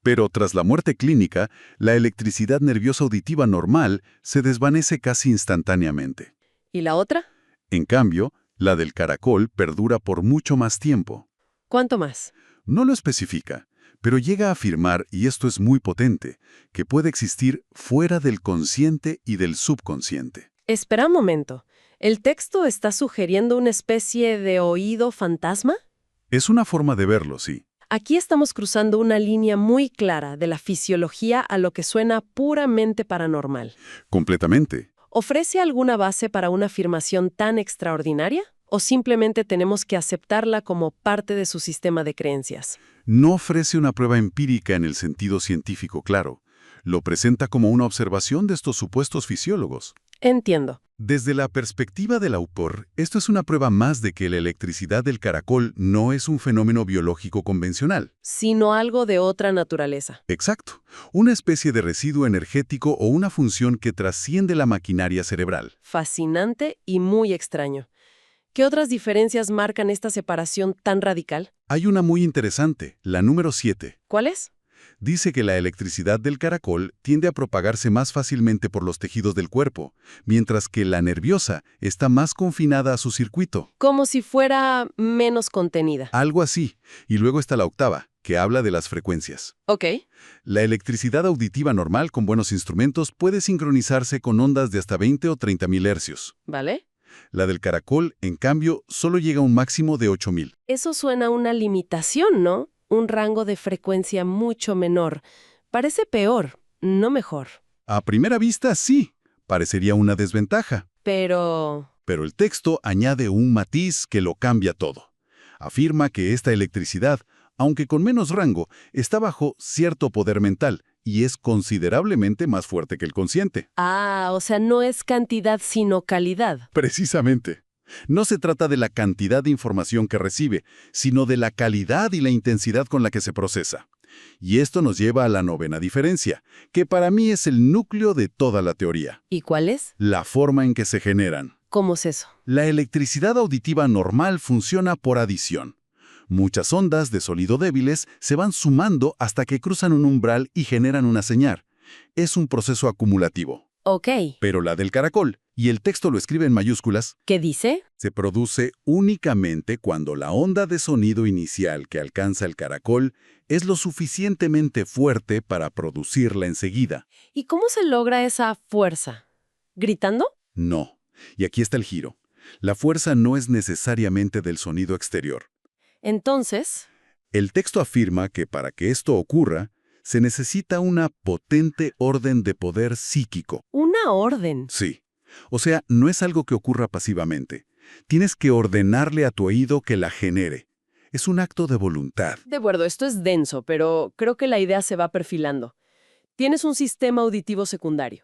Pero tras la muerte clínica, la electricidad nerviosa auditiva normal se desvanece casi instantáneamente. ¿Y la otra? En cambio, la del caracol perdura por mucho más tiempo. ¿Cuánto más? No lo especifica, pero llega a afirmar, y esto es muy potente, que puede existir fuera del consciente y del subconsciente. Espera un momento. ¿El texto está sugiriendo una especie de oído fantasma? Es una forma de verlo, sí. Aquí estamos cruzando una línea muy clara de la fisiología a lo que suena puramente paranormal. Completamente. ¿Ofrece alguna base para una afirmación tan extraordinaria? ¿O simplemente tenemos que aceptarla como parte de su sistema de creencias? No ofrece una prueba empírica en el sentido científico claro. Lo presenta como una observación de estos supuestos fisiólogos. Entiendo. Desde la perspectiva del autor, esto es una prueba más de que la electricidad del caracol no es un fenómeno biológico convencional. Sino algo de otra naturaleza. Exacto. Una especie de residuo energético o una función que trasciende la maquinaria cerebral. Fascinante y muy extraño. ¿Qué otras diferencias marcan esta separación tan radical? Hay una muy interesante, la número 7. ¿Cuál es? Dice que la electricidad del caracol tiende a propagarse más fácilmente por los tejidos del cuerpo, mientras que la nerviosa está más confinada a su circuito. Como si fuera menos contenida. Algo así. Y luego está la octava, que habla de las frecuencias. Ok. La electricidad auditiva normal con buenos instrumentos puede sincronizarse con ondas de hasta 20 o 30 mil hercios. ¿Vale? La del caracol, en cambio, solo llega a un máximo de 8000. Eso suena a una limitación, ¿no? Un rango de frecuencia mucho menor. Parece peor, no mejor. A primera vista, sí, parecería una desventaja. Pero... Pero el texto añade un matiz que lo cambia todo. Afirma que esta electricidad, aunque con menos rango, está bajo cierto poder mental y es considerablemente más fuerte que el consciente. Ah, o sea, no es cantidad sino calidad. Precisamente. No se trata de la cantidad de información que recibe, sino de la calidad y la intensidad con la que se procesa. Y esto nos lleva a la novena diferencia, que para mí es el núcleo de toda la teoría. ¿Y cuál es? La forma en que se generan. ¿Cómo es eso? La electricidad auditiva normal funciona por adición. Muchas ondas de sonido débiles se van sumando hasta que cruzan un umbral y generan una señal. Es un proceso acumulativo. Ok. Pero la del caracol, y el texto lo escribe en mayúsculas, ¿Qué dice? se produce únicamente cuando la onda de sonido inicial que alcanza el caracol es lo suficientemente fuerte para producirla enseguida. ¿Y cómo se logra esa fuerza? ¿Gritando? No. Y aquí está el giro. La fuerza no es necesariamente del sonido exterior. Entonces... El texto afirma que para que esto ocurra, se necesita una potente orden de poder psíquico. Una orden. Sí. O sea, no es algo que ocurra pasivamente. Tienes que ordenarle a tu oído que la genere. Es un acto de voluntad. De acuerdo, esto es denso, pero creo que la idea se va perfilando. Tienes un sistema auditivo secundario.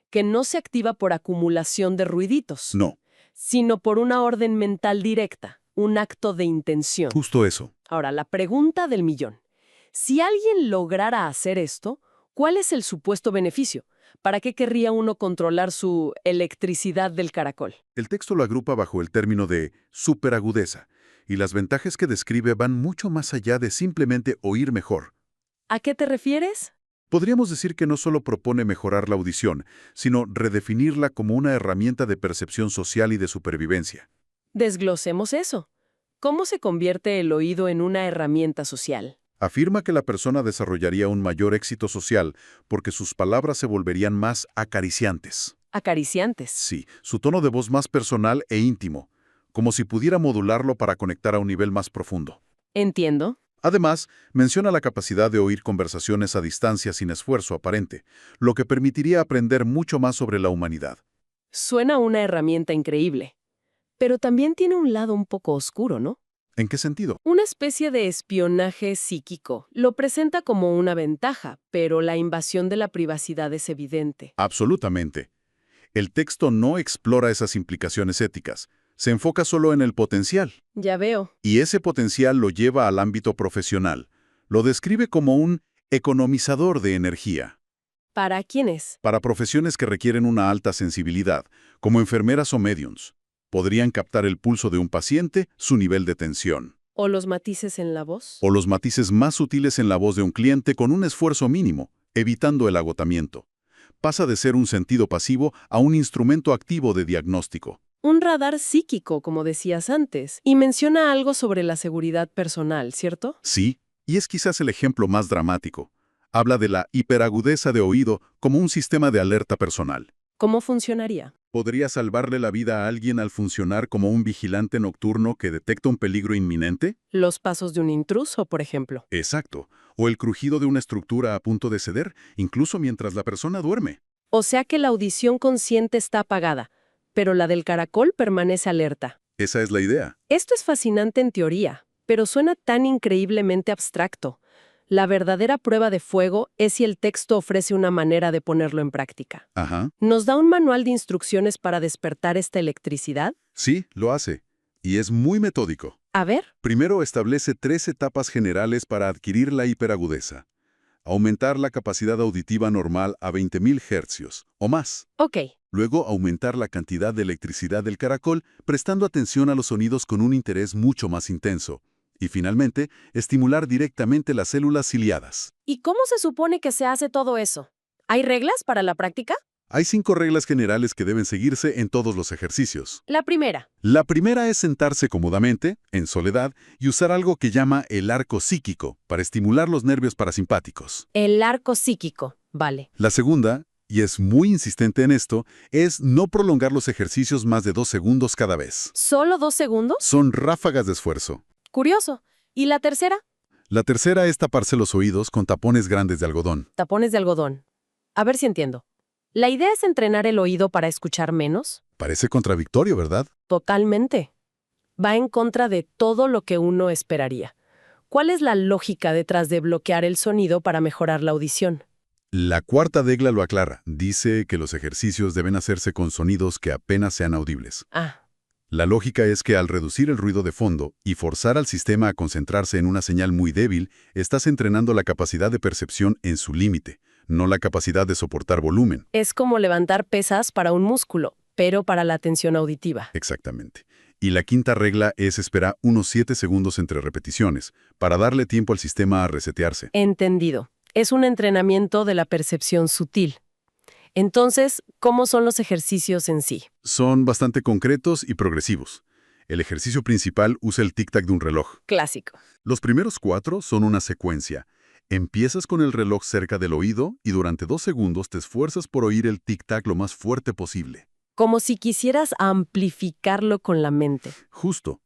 que no se activa por acumulación de ruiditos, No, sino por una orden mental directa, un acto de intención. justo eso. Ahora, la pregunta del millón. Si alguien lograra hacer esto, ¿cuál es el supuesto beneficio? ¿Para qué querría uno controlar su electricidad del caracol? El texto lo agrupa bajo el término de superagudeza, y las ventajas que describe van mucho más allá de simplemente oír mejor. ¿A qué te refieres? Podríamos decir que no solo propone mejorar la audición, sino redefinirla como una herramienta de percepción social y de supervivencia. Desglosemos eso. ¿Cómo se convierte el oído en una herramienta social? Afirma que la persona desarrollaría un mayor éxito social porque sus palabras se volverían más acariciantes. Acariciantes. Sí, su tono de voz más personal e íntimo, como si pudiera modularlo para conectar a un nivel más profundo. Entiendo. Además, menciona la capacidad de oír conversaciones a distancia sin esfuerzo aparente, lo que permitiría aprender mucho más sobre la humanidad. Suena una herramienta increíble. Pero también tiene un lado un poco oscuro, ¿no? ¿En qué sentido? Una especie de espionaje psíquico. Lo presenta como una ventaja, pero la invasión de la privacidad es evidente. Absolutamente. El texto no explora esas implicaciones éticas, se enfoca solo en el potencial. Ya veo. Y ese potencial lo lleva al ámbito profesional. Lo describe como un economizador de energía. ¿Para quiénes? Para profesiones que requieren una alta sensibilidad, como enfermeras o médiums, podrían captar el pulso de un paciente, su nivel de tensión, ¿O los matices en la voz? o los matices más sutiles en la voz de un cliente con un esfuerzo mínimo, evitando el agotamiento. Pasa de ser un sentido pasivo a un instrumento activo de diagnóstico. Un radar psíquico, como decías antes, y menciona algo sobre la seguridad personal, ¿cierto? Sí, y es quizás el ejemplo más dramático. Habla de la hiperagudeza de oído como un sistema de alerta personal. ¿Cómo funcionaría? ¿Podría salvarle la vida a alguien al funcionar como un vigilante nocturno que detecta un peligro inminente? Los pasos de un intruso, por ejemplo. Exacto. O el crujido de una estructura a punto de ceder, incluso mientras la persona duerme. O sea que la audición consciente está apagada, pero la del caracol permanece alerta. Esa es la idea. Esto es fascinante en teoría, pero suena tan increíblemente abstracto. La verdadera prueba de fuego es si el texto ofrece una manera de ponerlo en práctica. Ajá. ¿Nos da un manual de instrucciones para despertar esta electricidad? Sí, lo hace. Y es muy metódico. A ver. Primero establece 3 etapas generales para adquirir la hiperagudeza. Aumentar la capacidad auditiva normal a 20.000 hercios o más. Ok. Luego, aumentar la cantidad de electricidad del caracol, prestando atención a los sonidos con un interés mucho más intenso. Y finalmente, estimular directamente las células ciliadas. ¿Y cómo se supone que se hace todo eso? ¿Hay reglas para la práctica? Hay 5 reglas generales que deben seguirse en todos los ejercicios. La primera. La primera es sentarse cómodamente, en soledad, y usar algo que llama el arco psíquico, para estimular los nervios parasimpáticos. El arco psíquico. Vale. La segunda, y es muy insistente en esto, es no prolongar los ejercicios más de 2 segundos cada vez. ¿Solo 2 segundos? Son ráfagas de esfuerzo. Curioso. ¿Y la tercera? La tercera es taparse los oídos con tapones grandes de algodón. Tapones de algodón. A ver si entiendo. ¿La idea es entrenar el oído para escuchar menos? Parece contradictorio, ¿verdad? Totalmente. Va en contra de todo lo que uno esperaría. ¿Cuál es la lógica detrás de bloquear el sonido para mejorar la audición? La cuarta regla lo aclara. Dice que los ejercicios deben hacerse con sonidos que apenas sean audibles. Ah, La lógica es que al reducir el ruido de fondo y forzar al sistema a concentrarse en una señal muy débil, estás entrenando la capacidad de percepción en su límite, no la capacidad de soportar volumen. es como levantar pesas para un músculo, pero para la atención auditiva. Exactamente. Y la quinta regla es esperar unos 7 segundos entre repeticiones, para darle tiempo al sistema a resetearse. Entendido. Es un entrenamiento de la percepción sutil. Entonces, ¿cómo son los ejercicios en sí? Son bastante concretos y progresivos. El ejercicio principal usa el tic-tac de un reloj. Clásico. Los primeros 4 son una secuencia. Empiezas con el reloj cerca del oído y durante 2 segundos te esfuerzas por oír el tic-tac lo más fuerte posible. Como si quisieras amplificarlo con la mente. Justo.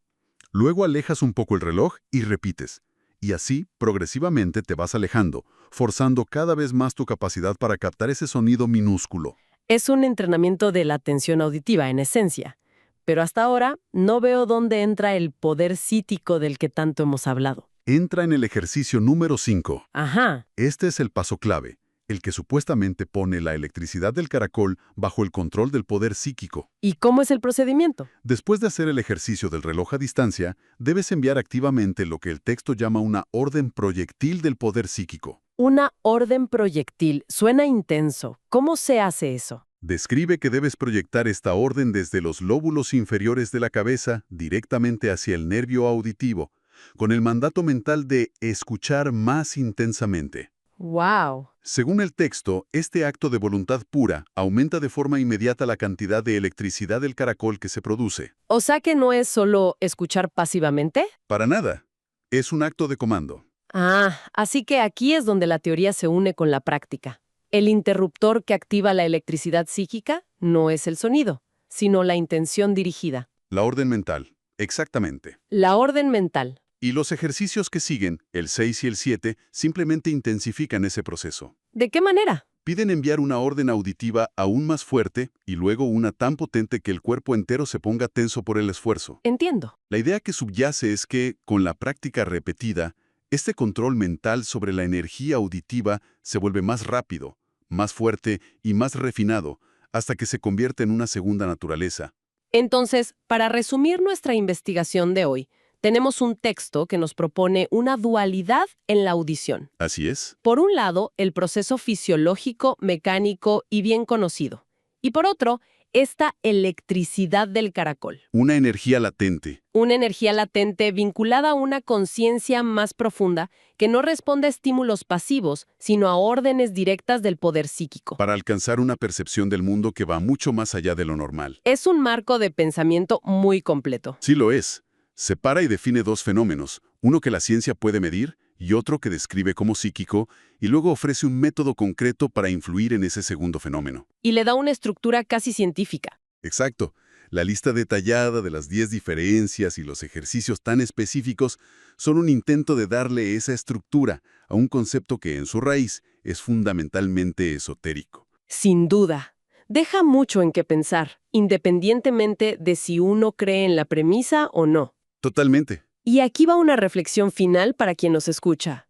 Luego alejas un poco el reloj y repites. Y así, progresivamente te vas alejando, forzando cada vez más tu capacidad para captar ese sonido minúsculo. Es un entrenamiento de la atención auditiva, en esencia. Pero hasta ahora no veo dónde entra el poder psíquico del que tanto hemos hablado. Entra en el ejercicio número 5. Ajá. Este es el paso clave, el que supuestamente pone la electricidad del caracol bajo el control del poder psíquico. ¿Y cómo es el procedimiento? Después de hacer el ejercicio del reloj a distancia, debes enviar activamente lo que el texto llama una orden proyectil del poder psíquico. Una orden proyectil. Suena intenso. ¿Cómo se hace eso? Describe que debes proyectar esta orden desde los lóbulos inferiores de la cabeza directamente hacia el nervio auditivo, con el mandato mental de escuchar más intensamente. ¡Wow! Según el texto, este acto de voluntad pura aumenta de forma inmediata la cantidad de electricidad del caracol que se produce. O sea que no es solo escuchar pasivamente. Para nada. Es un acto de comando. Ah, así que aquí es donde la teoría se une con la práctica. El interruptor que activa la electricidad psíquica no es el sonido, sino la intención dirigida. La orden mental. Exactamente. La orden mental. Y los ejercicios que siguen, el 6 y el 7, simplemente intensifican ese proceso. ¿De qué manera? Piden enviar una orden auditiva aún más fuerte y luego una tan potente que el cuerpo entero se ponga tenso por el esfuerzo. Entiendo. La idea que subyace es que, con la práctica repetida, este control mental sobre la energía auditiva se vuelve más rápido, más fuerte y más refinado, hasta que se convierte en una segunda naturaleza. Entonces, para resumir nuestra investigación de hoy, tenemos un texto que nos propone una dualidad en la audición. Así es. Por un lado, el proceso fisiológico, mecánico y bien conocido. Y por otro, esta electricidad del caracol. Una energía latente. Una energía latente vinculada a una conciencia más profunda que no responde a estímulos pasivos, sino a órdenes directas del poder psíquico. Para alcanzar una percepción del mundo que va mucho más allá de lo normal. Es un marco de pensamiento muy completo. Sí lo es. Separa y define dos fenómenos, uno que la ciencia puede medir y otro que describe como psíquico, y luego ofrece un método concreto para influir en ese segundo fenómeno. Y le da una estructura casi científica. Exacto. La lista detallada de las 10 diferencias y los ejercicios tan específicos son un intento de darle esa estructura a un concepto que en su raíz es fundamentalmente esotérico. Sin duda. Deja mucho en qué pensar, independientemente de si uno cree en la premisa o no. Totalmente. Y aquí va una reflexión final para quien nos escucha.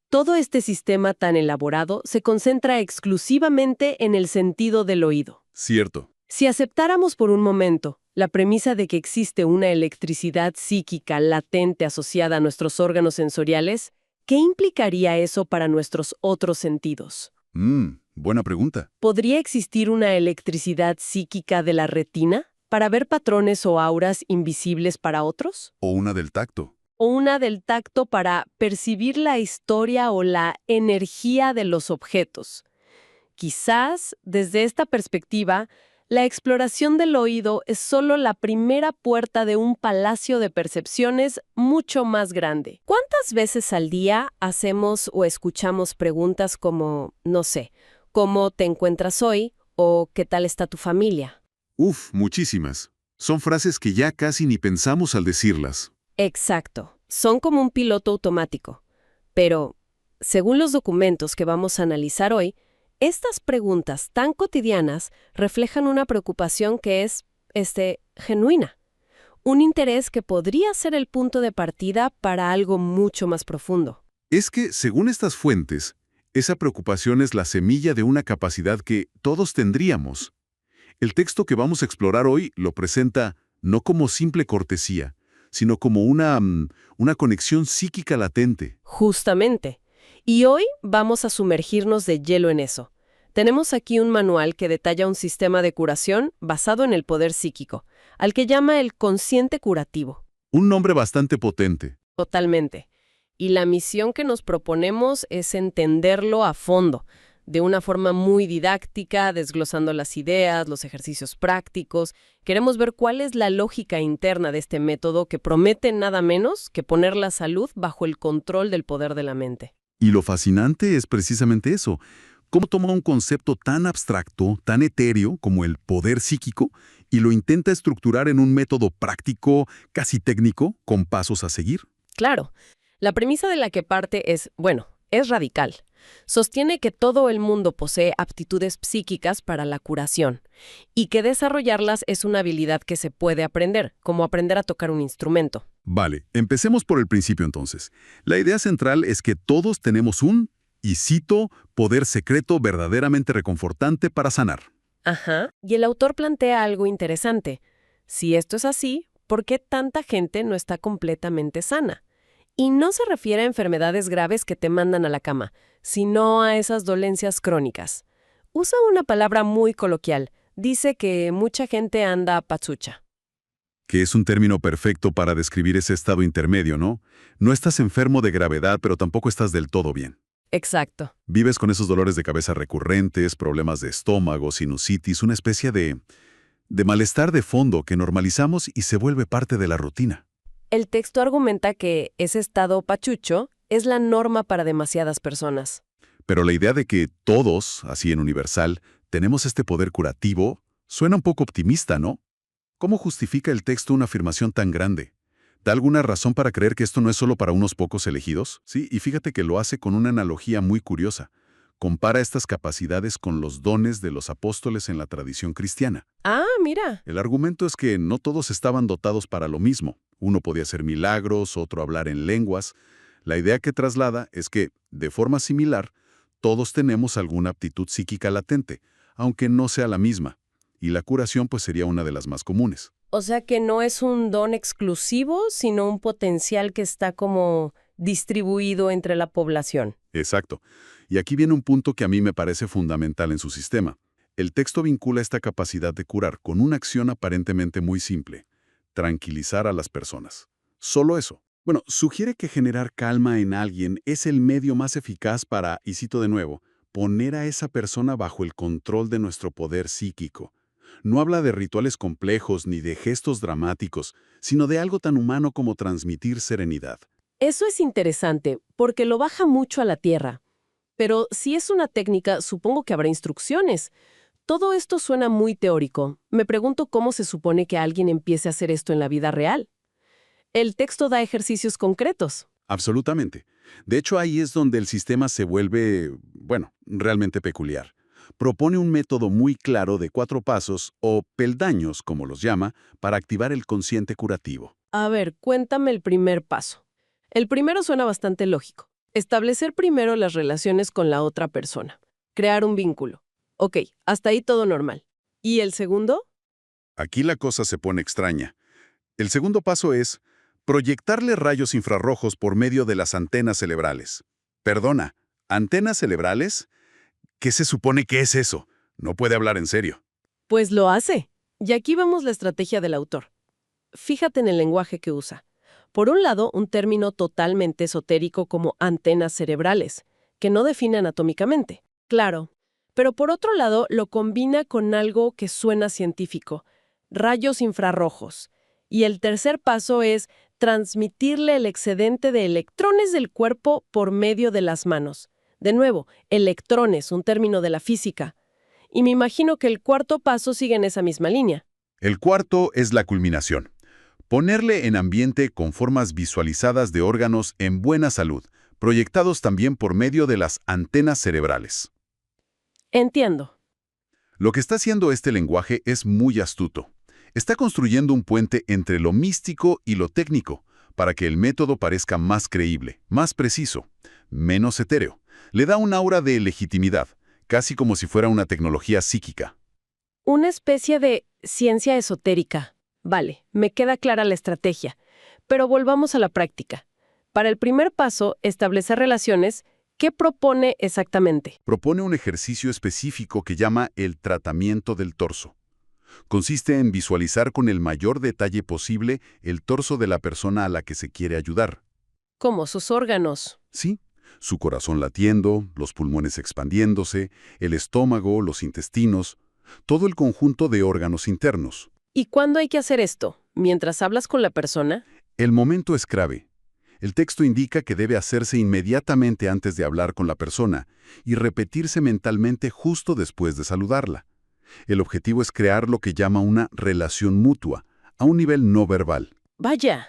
Todo este sistema tan elaborado se concentra exclusivamente en el sentido del oído. Cierto. Si aceptáramos por un momento la premisa de que existe una electricidad psíquica latente asociada a nuestros órganos sensoriales, ¿qué implicaría eso para nuestros otros sentidos? Buena pregunta. ¿Podría existir una electricidad psíquica de la retina para ver patrones o auras invisibles para otros? O una del tacto. ¿O una del tacto para percibir la historia o la energía de los objetos? Quizás, desde esta perspectiva, la exploración del oído es solo la primera puerta de un palacio de percepciones mucho más grande. ¿Cuántas veces al día hacemos o escuchamos preguntas como, no sé, ¿cómo te encuentras hoy? O ¿qué tal está tu familia? Muchísimas. Son frases que ya casi ni pensamos al decirlas. Exacto. Son como un piloto automático. Pero, según los documentos que vamos a analizar hoy, estas preguntas tan cotidianas reflejan una preocupación que es, genuina. Un interés que podría ser el punto de partida para algo mucho más profundo. Es que, según estas fuentes, esa preocupación es la semilla de una capacidad que todos tendríamos. El texto que vamos a explorar hoy lo presenta no como simple cortesía, sino como una conexión psíquica latente. Justamente. Y hoy vamos a sumergirnos de lleno en eso. Tenemos aquí un manual que detalla un sistema de curación basado en el poder psíquico, al que llama el consciente curativo. Un nombre bastante potente. Totalmente. Y la misión que nos proponemos es entenderlo a fondo, de una forma muy didáctica, desglosando las ideas, los ejercicios prácticos. Queremos ver cuál es la lógica interna de este método que promete nada menos que poner la salud bajo el control del poder de la mente. Y lo fascinante es precisamente eso. Cómo toma un concepto tan abstracto, tan etéreo como el poder psíquico y lo intenta estructurar en un método práctico, casi técnico, con pasos a seguir. Claro. La premisa de la que parte es radical. Sostiene que todo el mundo posee aptitudes psíquicas para la curación y que desarrollarlas es una habilidad que se puede aprender, como aprender a tocar un instrumento. Vale, empecemos por el principio entonces. La idea central es que todos tenemos un y cito, poder secreto verdaderamente reconfortante para sanar. Ajá. Y el autor plantea algo interesante. Si esto es así, ¿por qué tanta gente no está completamente sana? Y no se refiere a enfermedades graves que te mandan a la cama, sino a esas dolencias crónicas. Usa una palabra muy coloquial. Dice que mucha gente anda pachucha. Que es un término perfecto para describir ese estado intermedio, ¿no? No estás enfermo de gravedad, pero tampoco estás del todo bien. Exacto. Vives con esos dolores de cabeza recurrentes, problemas de estómago, sinusitis, una especie de malestar de fondo que normalizamos y se vuelve parte de la rutina. El texto argumenta que ese estado pachucho es la norma para demasiadas personas. Pero la idea de que todos, así en universal, tenemos este poder curativo, suena un poco optimista, ¿no? ¿Cómo justifica el texto una afirmación tan grande? ¿Da alguna razón para creer que esto no es solo para unos pocos elegidos? Sí, y fíjate que lo hace con una analogía muy curiosa. Compara estas capacidades con los dones de los apóstoles en la tradición cristiana. Ah, mira. El argumento es que no todos estaban dotados para lo mismo. Uno podía hacer milagros, otro hablar en lenguas. La idea que traslada es que, de forma similar, todos tenemos alguna aptitud psíquica latente, aunque no sea la misma. Y la curación pues sería una de las más comunes. O sea que no es un don exclusivo, sino un potencial que está como distribuido entre la población. Exacto. Y aquí viene un punto que a mí me parece fundamental en su sistema. El texto vincula esta capacidad de curar con una acción aparentemente muy simple: tranquilizar a las personas. Solo eso. Bueno, sugiere que generar calma en alguien es el medio más eficaz para, y cito de nuevo, poner a esa persona bajo el control de nuestro poder psíquico. No habla de rituales complejos ni de gestos dramáticos, sino de algo tan humano como transmitir serenidad. Eso es interesante, porque lo baja mucho a la tierra. Pero si es una técnica, supongo que habrá instrucciones. Todo esto suena muy teórico. Me pregunto cómo se supone que alguien empiece a hacer esto en la vida real. El texto da ejercicios concretos. Absolutamente. De hecho, ahí es donde el sistema se vuelve, bueno, realmente peculiar. Propone un método muy claro de 4 pasos, o peldaños, como los llama, para activar el consciente curativo. A ver, cuéntame el primer paso. El primero suena bastante lógico. Establecer primero las relaciones con la otra persona. Crear un vínculo. Ok, hasta ahí todo normal. ¿Y el segundo? Aquí la cosa se pone extraña. El segundo paso es proyectarle rayos infrarrojos por medio de las antenas cerebrales. Perdona, ¿antenas cerebrales? ¿Qué se supone que es eso? No puede hablar en serio. Pues lo hace. Y aquí vemos la estrategia del autor. Fíjate en el lenguaje que usa. Por un lado, un término totalmente esotérico como antenas cerebrales, que no define anatómicamente. Claro. Pero por otro lado, lo combina con algo que suena científico, rayos infrarrojos. Y el tercer paso es transmitirle el excedente de electrones del cuerpo por medio de las manos. De nuevo, electrones, un término de la física. Y me imagino que el cuarto paso sigue en esa misma línea. El cuarto es la culminación. Ponerle en ambiente con formas visualizadas de órganos en buena salud, proyectados también por medio de las antenas cerebrales. Entiendo. Lo que está haciendo este lenguaje es muy astuto. Está construyendo un puente entre lo místico y lo técnico, para que el método parezca más creíble, más preciso, menos etéreo. Le da un aura de legitimidad, casi como si fuera una tecnología psíquica. Una especie de ciencia esotérica. Vale, me queda clara la estrategia. Pero volvamos a la práctica. Para el primer paso, establecer relaciones, ¿qué propone exactamente? Propone un ejercicio específico que llama el tratamiento del torso. Consiste en visualizar con el mayor detalle posible el torso de la persona a la que se quiere ayudar. Como sus órganos. Sí, su corazón latiendo, los pulmones expandiéndose, el estómago, los intestinos, todo el conjunto de órganos internos. ¿Y cuándo hay que hacer esto? ¿Mientras hablas con la persona? El momento es clave. El texto indica que debe hacerse inmediatamente antes de hablar con la persona y repetirse mentalmente justo después de saludarla. El objetivo es crear lo que llama una relación mutua, a un nivel no verbal. Vaya.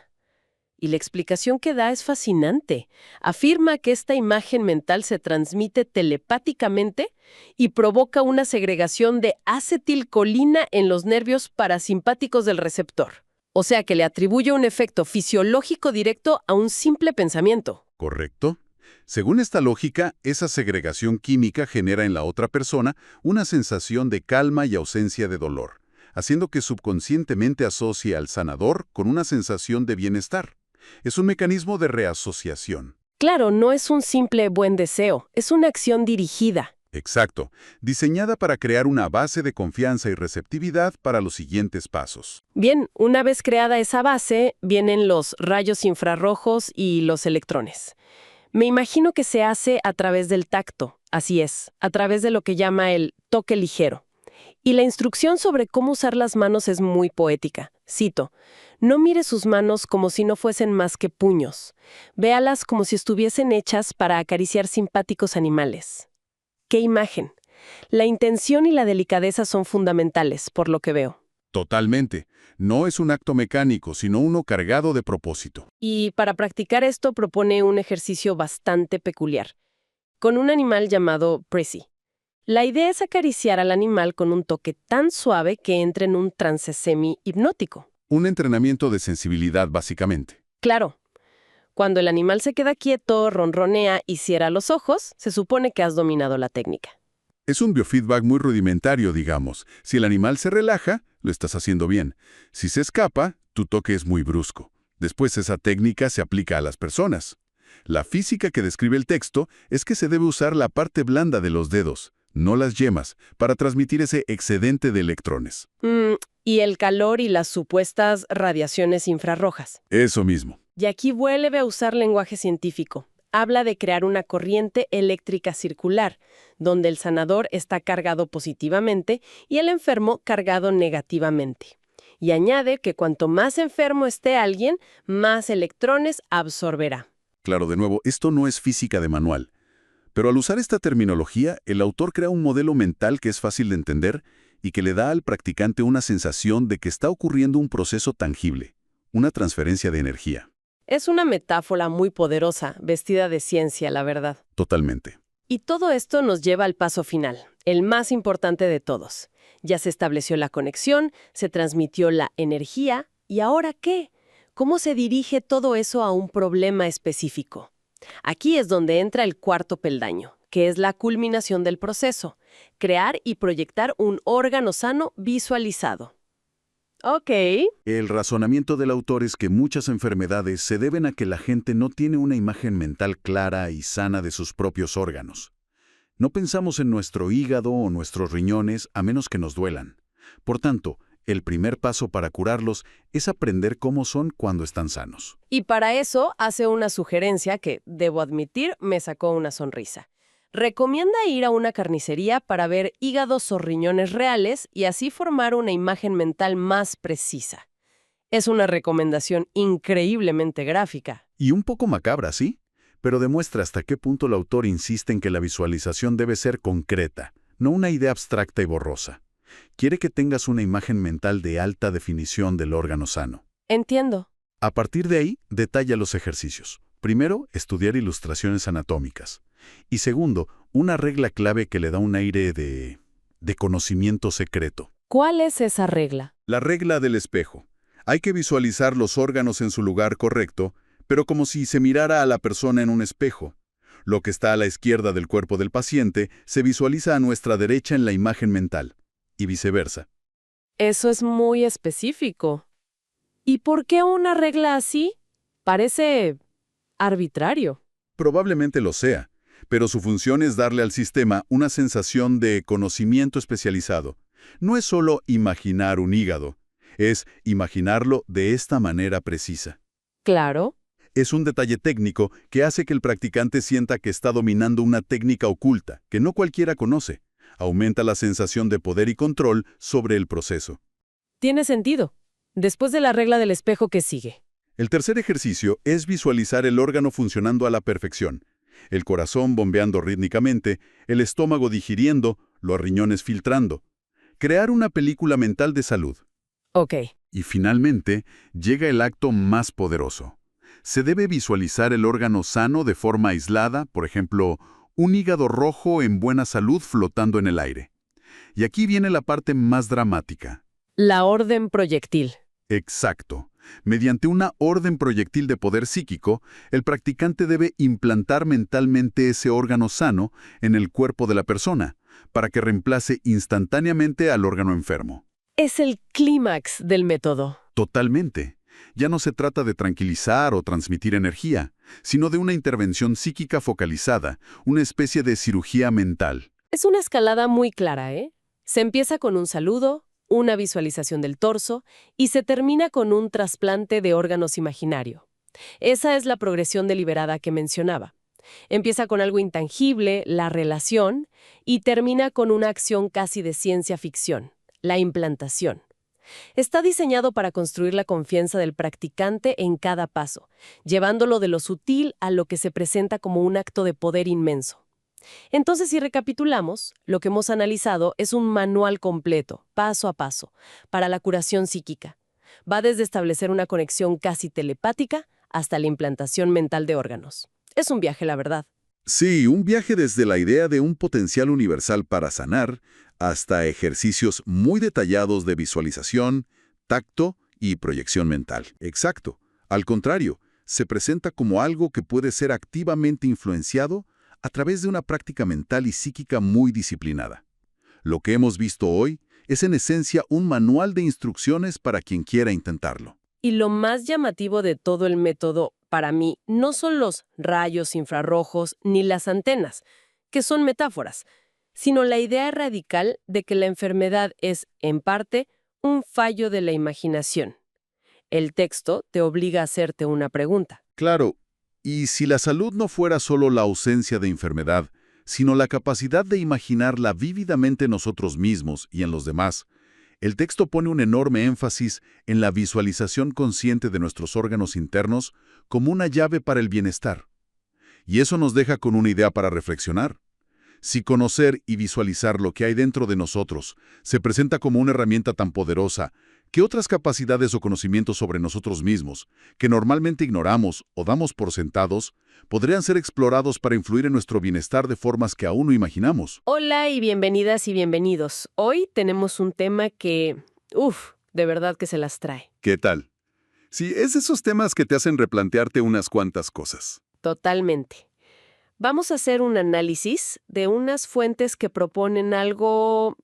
Y la explicación que da es fascinante. Afirma que esta imagen mental se transmite telepáticamente y provoca una segregación de acetilcolina en los nervios parasimpáticos del receptor. O sea que le atribuye un efecto fisiológico directo a un simple pensamiento. ¿Correcto? Según esta lógica, esa segregación química genera en la otra persona una sensación de calma y ausencia de dolor, haciendo que subconscientemente asocie al sanador con una sensación de bienestar. Es un mecanismo de reasociación. Claro, no es un simple buen deseo, es una acción dirigida. Exacto, diseñada para crear una base de confianza y receptividad para los siguientes pasos. Bien, una vez creada esa base, vienen los rayos infrarrojos y los electrones. Me imagino que se hace a través del tacto, así es, a través de lo que llama el toque ligero. Y la instrucción sobre cómo usar las manos es muy poética. Cito, no mire sus manos como si no fuesen más que puños. Véalas como si estuviesen hechas para acariciar simpáticos animales. ¡Qué imagen! La intención y la delicadeza son fundamentales, por lo que veo. Totalmente. No es un acto mecánico, sino uno cargado de propósito. Y para practicar esto propone un ejercicio bastante peculiar, con un animal llamado Prissy. La idea es acariciar al animal con un toque tan suave que entre en un trance semi-hipnótico. Un entrenamiento de sensibilidad, básicamente. Claro, cuando el animal se queda quieto, ronronea y cierra los ojos, se supone que has dominado la técnica. Es un biofeedback muy rudimentario, digamos. Si el animal se relaja, lo estás haciendo bien. Si se escapa, tu toque es muy brusco. Después esa técnica se aplica a las personas. La física que describe el texto es que se debe usar la parte blanda de los dedos, no las yemas, para transmitir ese excedente de electrones. Y el calor y las supuestas radiaciones infrarrojas. Eso mismo. Y aquí vuelve a usar lenguaje científico. Habla de crear una corriente eléctrica circular, donde el sanador está cargado positivamente y el enfermo cargado negativamente. Y añade que cuanto más enfermo esté alguien, más electrones absorberá. Claro, de nuevo, esto no es física de manual. Pero al usar esta terminología, el autor crea un modelo mental que es fácil de entender y que le da al practicante una sensación de que está ocurriendo un proceso tangible, una transferencia de energía. Es una metáfora muy poderosa, vestida de ciencia, la verdad. Totalmente. Y todo esto nos lleva al paso final, el más importante de todos. Ya se estableció la conexión, se transmitió la energía, ¿y ahora qué? ¿Cómo se dirige todo eso a un problema específico? Aquí es donde entra el cuarto peldaño, que es la culminación del proceso, crear y proyectar un órgano sano visualizado. Ok. El razonamiento del autor es que muchas enfermedades se deben a que la gente no tiene una imagen mental clara y sana de sus propios órganos. No pensamos en nuestro hígado o nuestros riñones a menos que nos duelan. Por tanto, el primer paso para curarlos es aprender cómo son cuando están sanos. Y para eso hace una sugerencia que, debo admitir, me sacó una sonrisa. Recomienda ir a una carnicería para ver hígados o riñones reales y así formar una imagen mental más precisa. Es una recomendación increíblemente gráfica. Y un poco macabra, ¿sí? Pero demuestra hasta qué punto el autor insiste en que la visualización debe ser concreta, no una idea abstracta y borrosa. Quiere que tengas una imagen mental de alta definición del órgano sano. Entiendo. A partir de ahí, detalla los ejercicios. Primero, estudiar ilustraciones anatómicas. Y segundo, una regla clave que le da un aire de conocimiento secreto. ¿Cuál es esa regla? La regla del espejo. Hay que visualizar los órganos en su lugar correcto, pero como si se mirara a la persona en un espejo. Lo que está a la izquierda del cuerpo del paciente se visualiza a nuestra derecha en la imagen mental, y viceversa. Eso es muy específico. ¿Y por qué una regla así? Parece arbitrario. Probablemente lo sea, pero su función es darle al sistema una sensación de conocimiento especializado. No es solo imaginar un hígado, es imaginarlo de esta manera precisa. Claro. Es un detalle técnico que hace que el practicante sienta que está dominando una técnica oculta, que no cualquiera conoce. Aumenta la sensación de poder y control sobre el proceso. Tiene sentido. Después de la regla del espejo, ¿qué sigue? El tercer ejercicio es visualizar el órgano funcionando a la perfección. El corazón bombeando rítmicamente, el estómago digiriendo, los riñones filtrando. Crear una película mental de salud. Ok. Y finalmente, llega el acto más poderoso. Se debe visualizar el órgano sano de forma aislada, por ejemplo, un hígado rojo en buena salud flotando en el aire. Y aquí viene la parte más dramática. La orden proyectil. Exacto. Mediante una orden proyectil de poder psíquico, el practicante debe implantar mentalmente ese órgano sano en el cuerpo de la persona, para que reemplace instantáneamente al órgano enfermo. Es el clímax del método. Totalmente. Ya no se trata de tranquilizar o transmitir energía, sino de una intervención psíquica focalizada, una especie de cirugía mental. Es una escalada muy clara, ¿eh? Se empieza con un saludo, una visualización del torso y se termina con un trasplante de órganos imaginario. Esa es la progresión deliberada que mencionaba. Empieza con algo intangible, la relación, y termina con una acción casi de ciencia ficción, la implantación. Está diseñado para construir la confianza del practicante en cada paso, llevándolo de lo sutil a lo que se presenta como un acto de poder inmenso. Entonces, si recapitulamos, lo que hemos analizado es un manual completo, paso a paso, para la curación psíquica. Va desde establecer una conexión casi telepática hasta la implantación mental de órganos. Es un viaje, la verdad. Sí, un viaje desde la idea de un potencial universal para sanar hasta ejercicios muy detallados de visualización, tacto y proyección mental. Exacto. Al contrario, se presenta como algo que puede ser activamente influenciado a través de una práctica mental y psíquica muy disciplinada. Lo que hemos visto hoy es en esencia un manual de instrucciones para quien quiera intentarlo. Y lo más llamativo de todo el método, para mí, no son los rayos infrarrojos ni las antenas, que son metáforas, sino la idea radical de que la enfermedad es, en parte, un fallo de la imaginación. El texto te obliga a hacerte una pregunta. Claro, y si la salud no fuera solo la ausencia de enfermedad, sino la capacidad de imaginarla vívidamente en nosotros mismos y en los demás, el texto pone un enorme énfasis en la visualización consciente de nuestros órganos internos como una llave para el bienestar. Y eso nos deja con una idea para reflexionar. Si conocer y visualizar lo que hay dentro de nosotros se presenta como una herramienta tan poderosa, ¿qué otras capacidades o conocimientos sobre nosotros mismos, que normalmente ignoramos o damos por sentados, podrían ser explorados para influir en nuestro bienestar de formas que aún no imaginamos? Hola y bienvenidas y bienvenidos. Hoy tenemos un tema que, de verdad que se las trae. ¿Qué tal? Sí, es esos temas que te hacen replantearte unas cuantas cosas. Totalmente. Vamos a hacer un análisis de unas fuentes que proponen algo,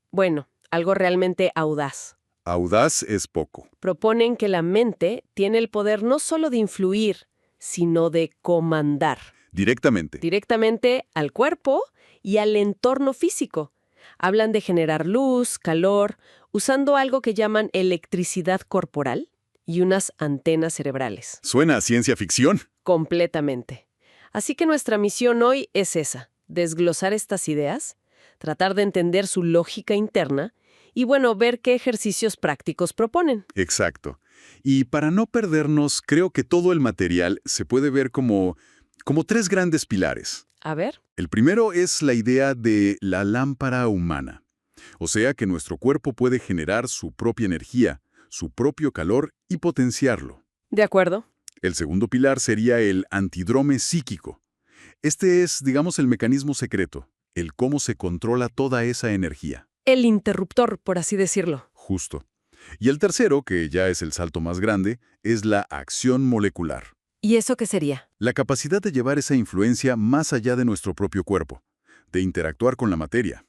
algo realmente audaz. Audaz es poco. Proponen que la mente tiene el poder no solo de influir, sino de comandar. Directamente al cuerpo y al entorno físico. Hablan de generar luz, calor, usando algo que llaman electricidad corporal y unas antenas cerebrales. Suena a ciencia ficción. Completamente. Así que nuestra misión hoy es esa, desglosar estas ideas, tratar de entender su lógica interna y, ver qué ejercicios prácticos proponen. Exacto. Y para no perdernos, creo que todo el material se puede ver como tres grandes pilares. A ver. El primero es la idea de la lámpara humana. O sea que nuestro cuerpo puede generar su propia energía, su propio calor y potenciarlo. De acuerdo. El segundo pilar sería el antidrome psíquico. Este es, digamos, el mecanismo secreto, el cómo se controla toda esa energía. El interruptor, por así decirlo. Justo. Y el tercero, que ya es el salto más grande, es la acción molecular. ¿Y eso qué sería? La capacidad de llevar esa influencia más allá de nuestro propio cuerpo, de interactuar con la materia.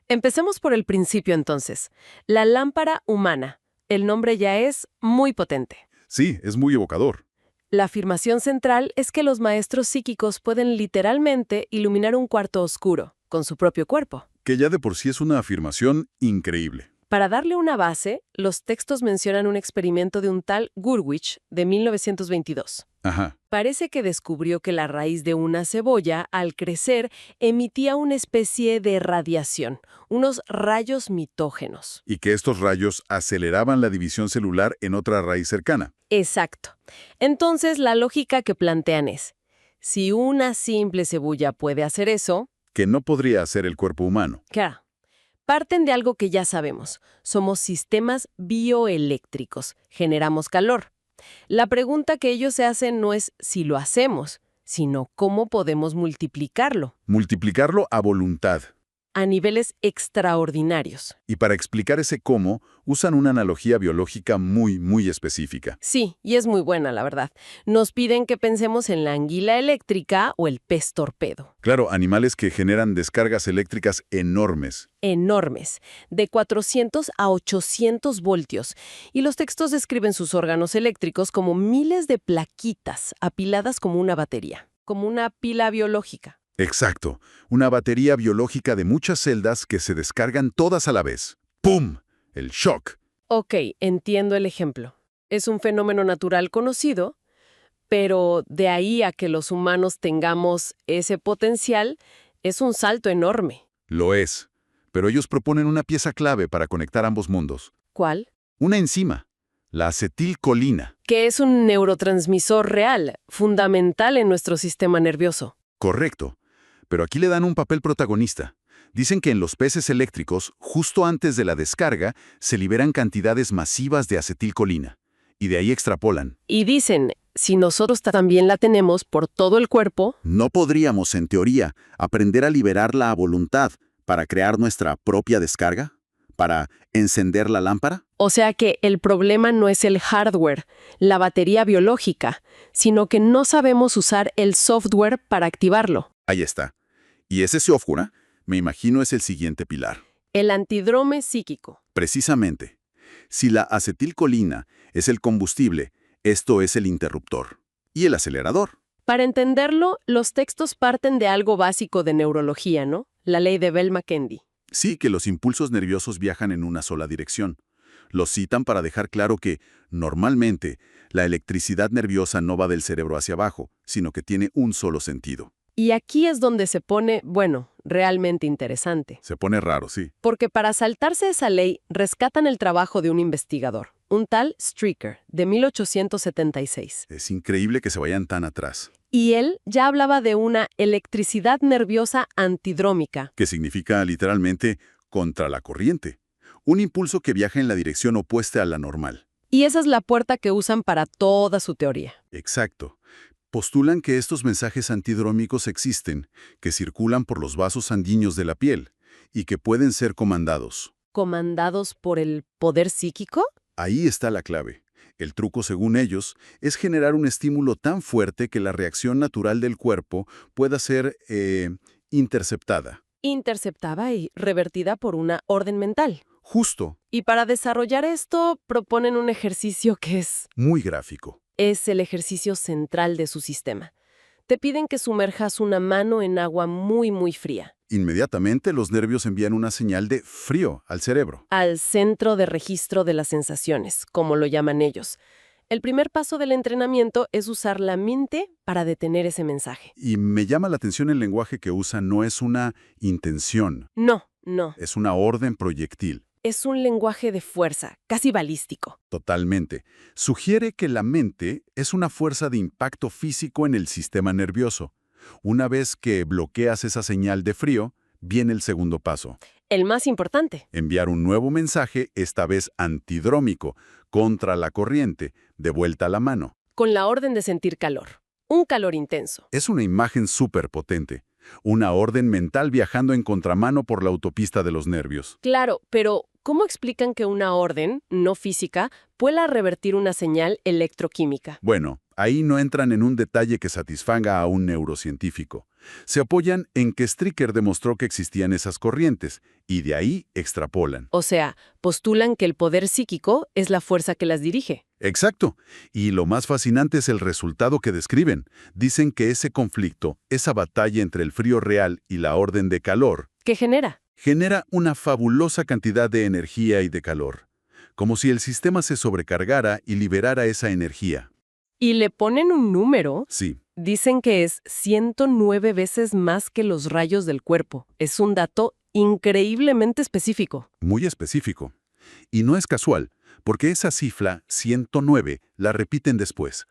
Empecemos por el principio entonces. La lámpara humana. El nombre ya es muy potente. Sí, es muy evocador. La afirmación central es que los maestros psíquicos pueden literalmente iluminar un cuarto oscuro, con su propio cuerpo. Que ya de por sí es una afirmación increíble. Para darle una base, los textos mencionan un experimento de un tal Gurwitch de 1922. Ajá. Parece que descubrió que la raíz de una cebolla, al crecer, emitía una especie de radiación, unos rayos mitógenos. Y que estos rayos aceleraban la división celular en otra raíz cercana. Exacto. Entonces, la lógica que plantean es, si una simple cebolla puede hacer eso... Que no podría hacer el cuerpo humano. Claro. Parten de algo que ya sabemos. Somos sistemas bioeléctricos. Generamos calor. La pregunta que ellos se hacen no es si lo hacemos, sino cómo podemos multiplicarlo. Multiplicarlo a voluntad. a niveles extraordinarios. Y para explicar ese cómo, usan una analogía biológica muy específica. Sí, y es muy buena, la verdad. Nos piden que pensemos en la anguila eléctrica o el pez torpedo. Claro, animales que generan descargas eléctricas enormes. Enormes, de 400 a 800 voltios, y los textos describen sus órganos eléctricos como miles de plaquitas apiladas como una batería, como una pila biológica. Exacto, una batería biológica de muchas celdas que se descargan todas a la vez. ¡Pum! El shock. Ok, entiendo el ejemplo. Es un fenómeno natural conocido, pero de ahí a que los humanos tengamos ese potencial, es un salto enorme. Lo es, pero ellos proponen una pieza clave para conectar ambos mundos. ¿Cuál? Una enzima, la acetilcolina. Que es un neurotransmisor real, fundamental en nuestro sistema nervioso. Correcto, pero aquí le dan un papel protagonista. Dicen que en los peces eléctricos, justo antes de la descarga, se liberan cantidades masivas de acetilcolina, y de ahí extrapolan. Y dicen, si nosotros también la tenemos por todo el cuerpo, ¿No podríamos, en teoría, aprender a liberarla a voluntad para crear nuestra propia descarga? ¿Para encender la lámpara? o sea que el problema no es el hardware, la batería biológica, sino que no sabemos usar el software para activarlo. Ahí está. Y ese software, me imagino, es el siguiente pilar. El antidrome psíquico. Precisamente. Si la acetilcolina es el combustible, esto es el interruptor. Y el acelerador. Para entenderlo, los textos parten de algo básico de neurología, ¿no? La ley de Bell-McKendy. Sí, que los impulsos nerviosos viajan en una sola dirección. Los citan para dejar claro que, normalmente, la electricidad nerviosa no va del cerebro hacia abajo, sino que tiene un solo sentido. Y aquí es donde se pone, bueno, realmente interesante. Se pone raro, sí. Porque para saltarse esa ley, rescatan el trabajo de un investigador, un tal Streaker, de 1876. Es increíble que se vayan tan atrás. Y él ya hablaba de una electricidad nerviosa antidrómica. Que significa, literalmente, contra la corriente. Un impulso que viaja en la dirección opuesta a la normal. Y esa es la puerta que usan para toda su teoría. Exacto. Postulan que estos mensajes antidrómicos existen, que circulan por los vasos sanguíneos de la piel, y que pueden ser comandados. ¿Comandados por el poder psíquico? Ahí está la clave. El truco, según ellos, es generar un estímulo tan fuerte que la reacción natural del cuerpo pueda ser interceptada. Interceptada y revertida por una orden mental. Justo. Y para desarrollar esto, proponen un ejercicio que Muy gráfico. es el ejercicio central de su sistema. Te piden que sumerjas una mano en agua muy fría, Inmediatamente los nervios envían una señal de frío al cerebro. al centro de registro de las sensaciones, como lo llaman ellos. El primer paso del entrenamiento es usar la mente para detener ese mensaje. Y me llama la atención el lenguaje que usa, no es una intención, No, es una orden proyectil. es un lenguaje de fuerza, casi balístico. Totalmente. Sugiere que la mente es una fuerza de impacto físico en el sistema nervioso. Una vez que bloqueas esa señal de frío, viene el segundo paso. El más importante. Enviar un nuevo mensaje, esta vez antidrómico, contra la corriente, de vuelta a la mano. Con la orden de sentir calor. Un calor intenso. Es una imagen súper potente. Una orden mental viajando en contramano por la autopista de los nervios. Claro, pero ¿cómo explican que una orden, no física, pueda revertir una señal electroquímica? Bueno, ahí no entran en un detalle que satisfaga a un neurocientífico. Se apoyan en que Streaker demostró que existían esas corrientes, y de ahí extrapolan. O sea, postulan que el poder psíquico es la fuerza que las dirige. Exacto. Y lo más fascinante es el resultado que describen. Dicen que ese conflicto, esa batalla entre el frío real y la orden de calor, ¿Qué genera? genera una fabulosa cantidad de energía y de calor. Como si el sistema se sobrecargara y liberara esa energía. Y le ponen un número. Sí, Dicen que es 109 veces más que los rayos del cuerpo. Es un dato increíblemente específico. muy específico. Y no es casual, porque esa cifra, 109, la repiten después.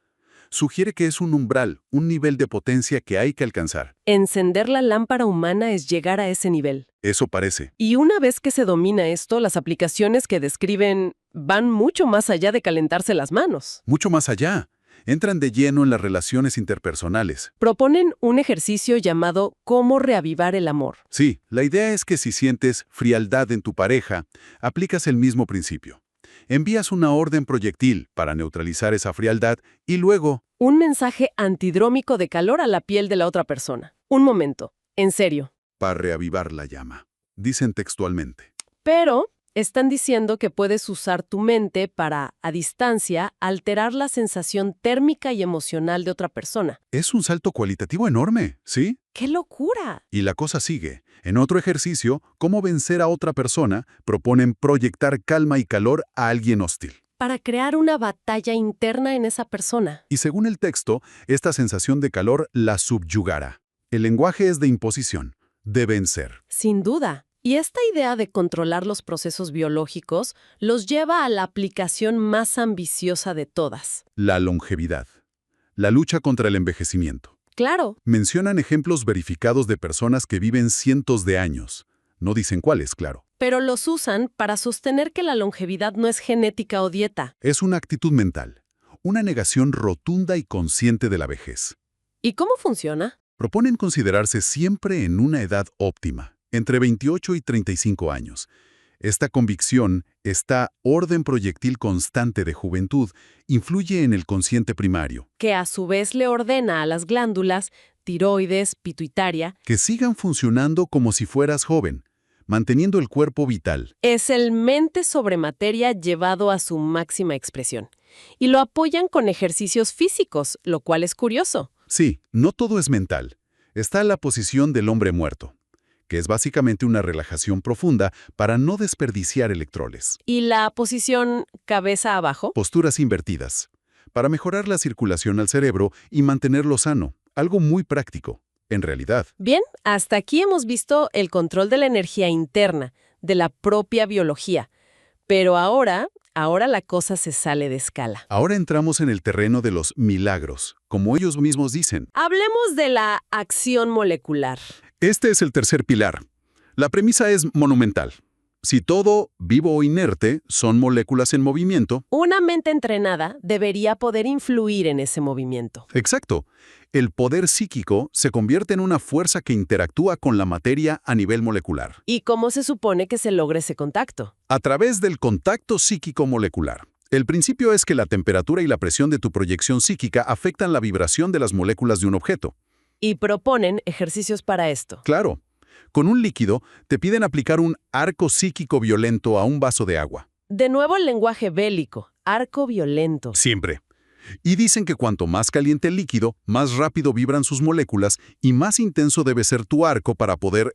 Sugiere que es un umbral, un nivel de potencia que hay que alcanzar. Encender la lámpara humana es llegar a ese nivel. Eso parece. Y una vez que se domina esto, las aplicaciones que describen van mucho más allá de calentarse las manos. Mucho más allá. Entran de lleno en las relaciones interpersonales. Proponen un ejercicio llamado ¿Cómo reavivar el amor? Sí, la idea es que si sientes frialdad en tu pareja, aplicas el mismo principio. Envías una orden proyectil para neutralizar esa frialdad y luego, Un mensaje antidrómico de calor a la piel de la otra persona. Un momento, en serio. para reavivar la llama. Dicen textualmente. Pero están diciendo que puedes usar tu mente para, a distancia, alterar la sensación térmica y emocional de otra persona. Es un salto cualitativo enorme, ¿sí? ¡Qué locura! Y la cosa sigue. En otro ejercicio, cómo vencer a otra persona, proponen proyectar calma y calor a alguien hostil. Para crear una batalla interna en esa persona. Y según el texto, esta sensación de calor la subyugará. El lenguaje es de imposición, de vencer. Sin duda. Y esta idea de controlar los procesos biológicos los lleva a la aplicación más ambiciosa de todas. La longevidad. La lucha contra el envejecimiento. Claro, Mencionan ejemplos verificados de personas que viven cientos de años. No dicen cuáles, claro. pero los usan para sostener que la longevidad no es genética o dieta. Es una actitud mental, una negación rotunda y consciente de la vejez. ¿Y cómo funciona? Proponen considerarse siempre en una edad óptima, entre 28 y 35 años. Esta convicción, esta orden proyectil constante de juventud, influye en el consciente primario, Que a su vez le ordena a las glándulas, tiroides, pituitaria, que sigan funcionando como si fueras joven, manteniendo el cuerpo vital. es el mente sobre materia llevado a su máxima expresión. Y lo apoyan con ejercicios físicos, lo cual es curioso. Sí, no todo es mental. Está la posición del hombre muerto, que es básicamente una relajación profunda para no desperdiciar electrones. ¿Y la posición cabeza abajo? Posturas invertidas, para mejorar la circulación al cerebro y mantenerlo sano, algo muy práctico, en realidad. Bien, hasta aquí hemos visto el control de la energía interna, de la propia biología. Pero ahora la cosa se sale de escala. Ahora entramos en el terreno de los milagros, como ellos mismos dicen. Hablemos de la acción molecular. Este es el tercer pilar. La premisa es monumental. Si todo, vivo o inerte, son moléculas en movimiento. Una mente entrenada debería poder influir en ese movimiento. Exacto. El poder psíquico se convierte en una fuerza que interactúa con la materia a nivel molecular, ¿Y cómo se supone que se logre ese contacto? a través del contacto psíquico molecular. El principio es que la temperatura y la presión de tu proyección psíquica afectan la vibración de las moléculas de un objeto. Y proponen ejercicios para esto. Claro, con un líquido te piden aplicar un arco psíquico violento a un vaso de agua. De nuevo el lenguaje bélico, arco violento. Siempre. Y dicen que cuanto más caliente el líquido, más rápido vibran sus moléculas y más intenso debe ser tu arco para poder,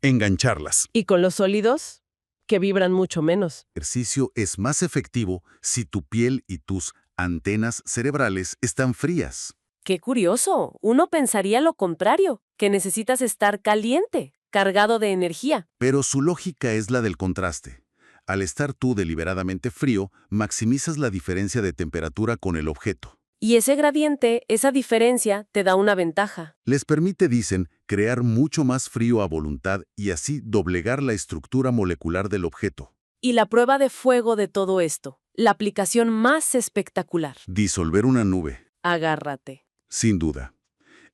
engancharlas. ¿Y con los sólidos? Que vibran mucho menos. El ejercicio es más efectivo si tu piel y tus antenas cerebrales están frías. ¡Qué curioso! Uno pensaría lo contrario, que necesitas estar caliente, cargado de energía. Pero su lógica es la del contraste. Al estar tú deliberadamente frío, maximizas la diferencia de temperatura con el objeto. Y ese gradiente, esa diferencia, te da una ventaja. Les permite, dicen, crear mucho más frío a voluntad y así doblegar la estructura molecular del objeto. Y la prueba de fuego de todo esto, la aplicación más espectacular. Disolver una nube, Agárrate. sin duda.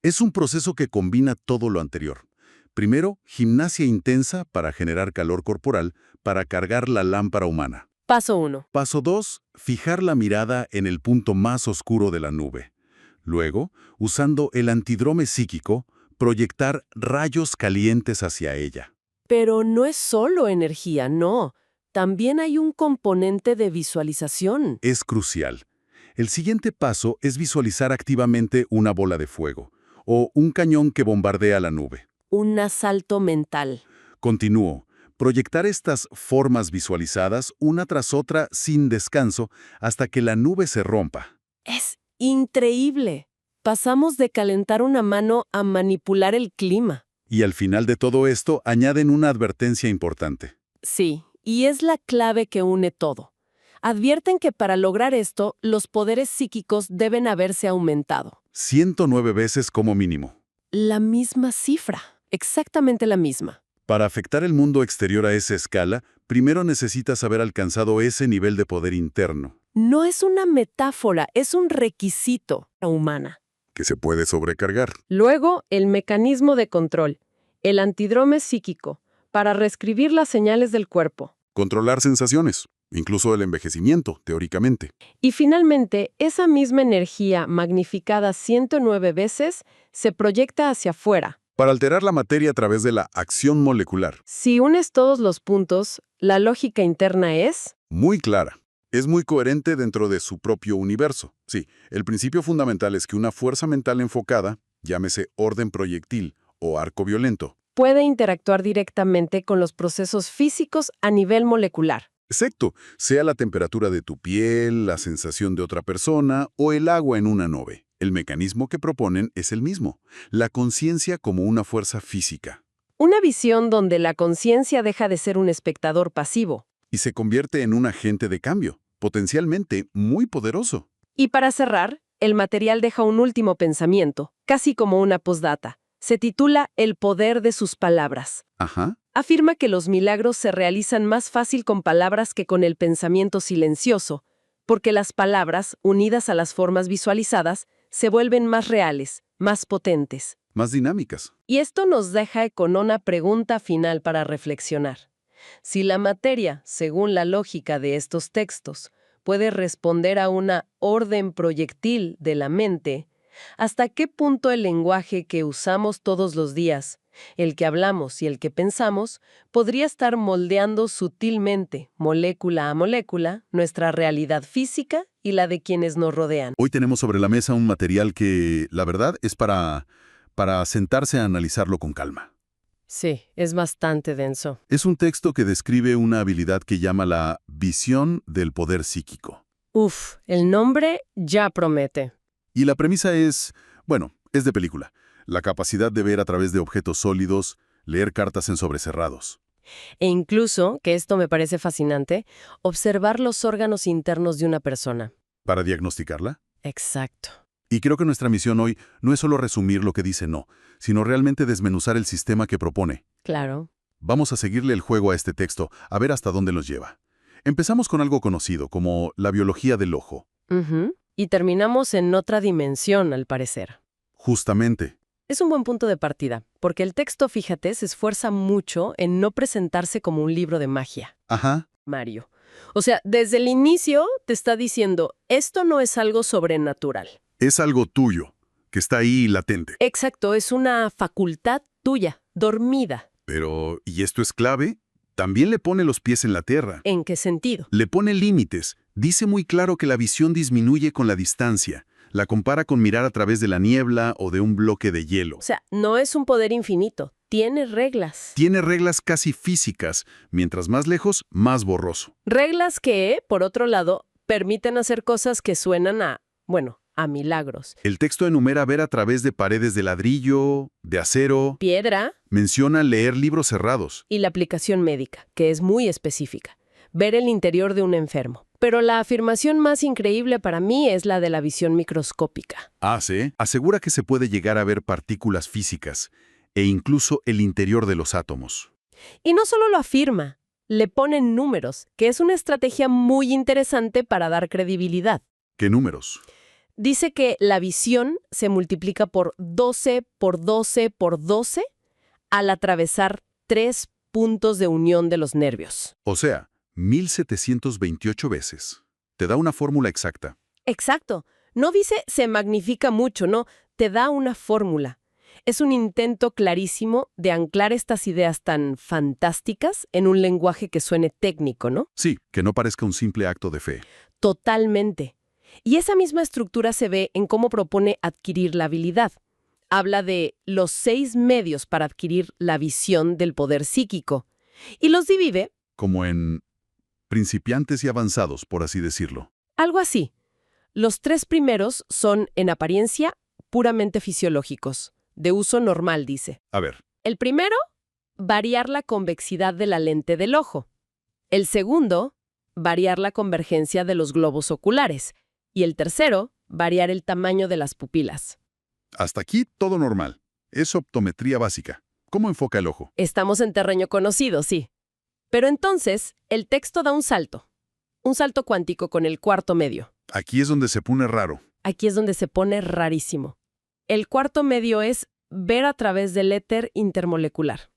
Es un proceso que combina todo lo anterior. Primero, gimnasia intensa para generar calor corporal, para cargar la lámpara humana. Paso 1. Paso 2. Fijar la mirada en el punto más oscuro de la nube. Luego, usando el antidrome psíquico, proyectar rayos calientes hacia ella. Pero no es solo energía, no. También hay un componente de visualización. Es crucial. El siguiente paso es visualizar activamente una bola de fuego o un cañón que bombardea la nube. Un asalto mental. Continúo. Proyectar estas formas visualizadas una tras otra sin descanso hasta que la nube se rompa. Es increíble. Pasamos de calentar una mano a manipular el clima. Y al final de todo esto añaden una advertencia importante. Sí, y es la clave que une todo. Advierten que para lograr esto, los poderes psíquicos deben haberse aumentado. 109 veces como mínimo. La misma cifra, exactamente la misma. Para afectar el mundo exterior a esa escala, primero necesitas haber alcanzado ese nivel de poder interno. No es una metáfora, es un requisito humana. Que se puede sobrecargar. Luego, el mecanismo de control, el antidrome psíquico, para reescribir las señales del cuerpo. Controlar sensaciones, incluso el envejecimiento, teóricamente. Y finalmente, esa misma energía magnificada 109 veces se proyecta hacia afuera. Para alterar la materia a través de la acción molecular. Si unes todos los puntos, la lógica interna es... Muy clara. Es muy coherente dentro de su propio universo. Sí, el principio fundamental es que una fuerza mental enfocada, llámese orden proyectil o arco violento, puede interactuar directamente con los procesos físicos a nivel molecular. exacto, sea la temperatura de tu piel, la sensación de otra persona o el agua en una nube. El mecanismo que proponen es el mismo, la conciencia como una fuerza física. Una visión donde la conciencia deja de ser un espectador pasivo. Y se convierte en un agente de cambio, potencialmente muy poderoso. Y para cerrar, el material deja un último pensamiento, casi como una postdata. Se titula El poder de sus palabras. Ajá. Afirma que los milagros se realizan más fácil con palabras que con el pensamiento silencioso, porque las palabras, unidas a las formas visualizadas, se vuelven más reales, más potentes. Más dinámicas. Y esto nos deja con una pregunta final para reflexionar. Si la materia, según la lógica de estos textos, puede responder a una orden proyectil de la mente, ¿hasta qué punto el lenguaje que usamos todos los días, el que hablamos y el que pensamos, podría estar moldeando sutilmente, molécula a molécula, nuestra realidad física y la de quienes nos rodean? Hoy tenemos sobre la mesa un material que, la verdad, es para sentarse a analizarlo con calma. Sí, es bastante denso. Es un texto que describe una habilidad que llama la visión del poder psíquico. Uf, el nombre ya promete. Y la premisa es, bueno, es de película. La capacidad de ver a través de objetos sólidos, leer cartas en sobrecerrados. E incluso, que esto me parece fascinante, observar los órganos internos de una persona. ¿Para diagnosticarla? Exacto. Y creo que nuestra misión hoy no es solo resumir lo que dice no, sino realmente desmenuzar el sistema que propone. Claro. Vamos a seguirle el juego a este texto, a ver hasta dónde nos lleva. Empezamos con algo conocido, como la biología del ojo. Y terminamos en otra dimensión, al parecer. Justamente. Es un buen punto de partida, porque el texto, fíjate, se esfuerza mucho en no presentarse como un libro de magia. Ajá. Mario. O sea, desde el inicio te está diciendo, esto no es algo sobrenatural. Es algo tuyo, que está ahí latente. Exacto, es una facultad tuya, dormida. Pero, y esto es clave, también le pone los pies en la tierra. ¿En qué sentido? Le pone límites. Dice muy claro que la visión disminuye con la distancia. La compara con mirar a través de la niebla o de un bloque de hielo. O sea, no es un poder infinito, tiene reglas. Tiene reglas casi físicas. Mientras más lejos, más borroso. Reglas que, por otro lado, permiten hacer cosas que suenan a milagros. El texto enumera ver a través de paredes de ladrillo, de acero. Piedra. Menciona leer libros cerrados. Y la aplicación médica, que es muy específica. Ver el interior de un enfermo. Pero la afirmación más increíble para mí es la de la visión microscópica. Ah, ¿sí? Asegura que se puede llegar a ver partículas físicas e incluso el interior de los átomos. Y no solo lo afirma, le ponen números, que es una estrategia muy interesante para dar credibilidad. ¿Qué números? Dice que la visión se multiplica por 12 por 12 por 12 al atravesar 3 puntos de unión de los nervios. O sea, 1728 veces. Te da una fórmula exacta. Exacto. No dice se magnifica mucho, no, te da una fórmula. Es un intento clarísimo de anclar estas ideas tan fantásticas en un lenguaje que suene técnico, ¿no? Sí, que no parezca un simple acto de fe. Totalmente. Y esa misma estructura se ve en cómo propone adquirir la habilidad. Habla de los 6 medios para adquirir la visión del poder psíquico. Y los divide... Como en principiantes y avanzados, por así decirlo. Algo así. Los 3 primeros son, en apariencia, puramente fisiológicos. De uso normal, dice. A ver. El primero, variar la convexidad de la lente del ojo. El segundo, variar la convergencia de los globos oculares. Y el tercero, variar el tamaño de las pupilas. Hasta aquí todo normal. Es optometría básica. ¿Cómo enfoca el ojo? Estamos en terreno conocido, sí. Pero entonces, el texto da un salto. un salto cuántico con el cuarto medio. Aquí es donde se pone raro. Aquí es donde se pone rarísimo. El cuarto medio es ver a través del éter intermolecular.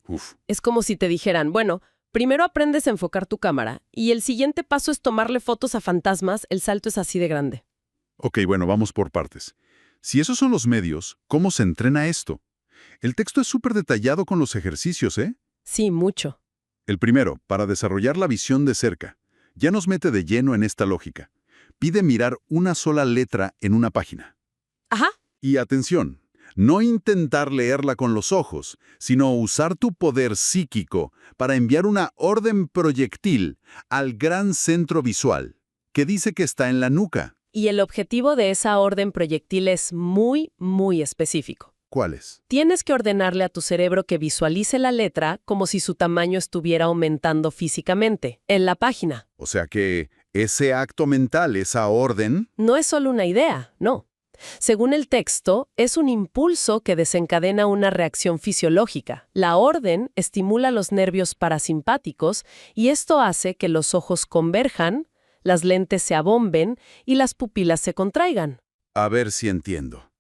Uf. Es como si te dijeran, bueno, primero aprendes a enfocar tu cámara y el siguiente paso es tomarle fotos a fantasmas, el salto es así de grande. Ok, bueno, vamos por partes. Si esos son los medios, ¿cómo se entrena esto? El texto es súper detallado con los ejercicios, ¿eh? Sí, mucho. El primero, para desarrollar la visión de cerca. Ya nos mete de lleno en esta lógica. Pide mirar una sola letra en una página. Ajá. Y atención, no intentar leerla con los ojos, sino usar tu poder psíquico para enviar una orden proyectil al gran centro visual, que dice que está en la nuca. Y el objetivo de esa orden proyectil es muy, muy específico. ¿Cuál es? Tienes que ordenarle a tu cerebro que visualice la letra como si su tamaño estuviera aumentando físicamente, en la página. O sea que ese acto mental, esa orden... No es solo una idea, no. Según el texto, es un impulso que desencadena una reacción fisiológica. La orden estimula los nervios parasimpáticos y esto hace que los ojos converjan, las lentes se abomben y las pupilas se contraigan. A ver si entiendo.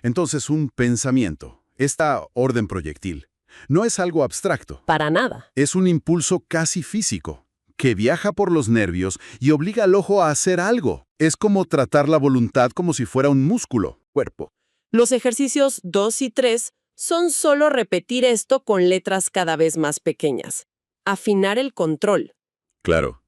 Entonces, un pensamiento, esta orden proyectil, no es algo abstracto. Para nada. Es un impulso casi físico, que viaja por los nervios y obliga al ojo a hacer algo. Es como tratar la voluntad como si fuera un músculo, cuerpo. Los ejercicios 2 y 3 son solo repetir esto con letras cada vez más pequeñas. Afinar el control. Claro.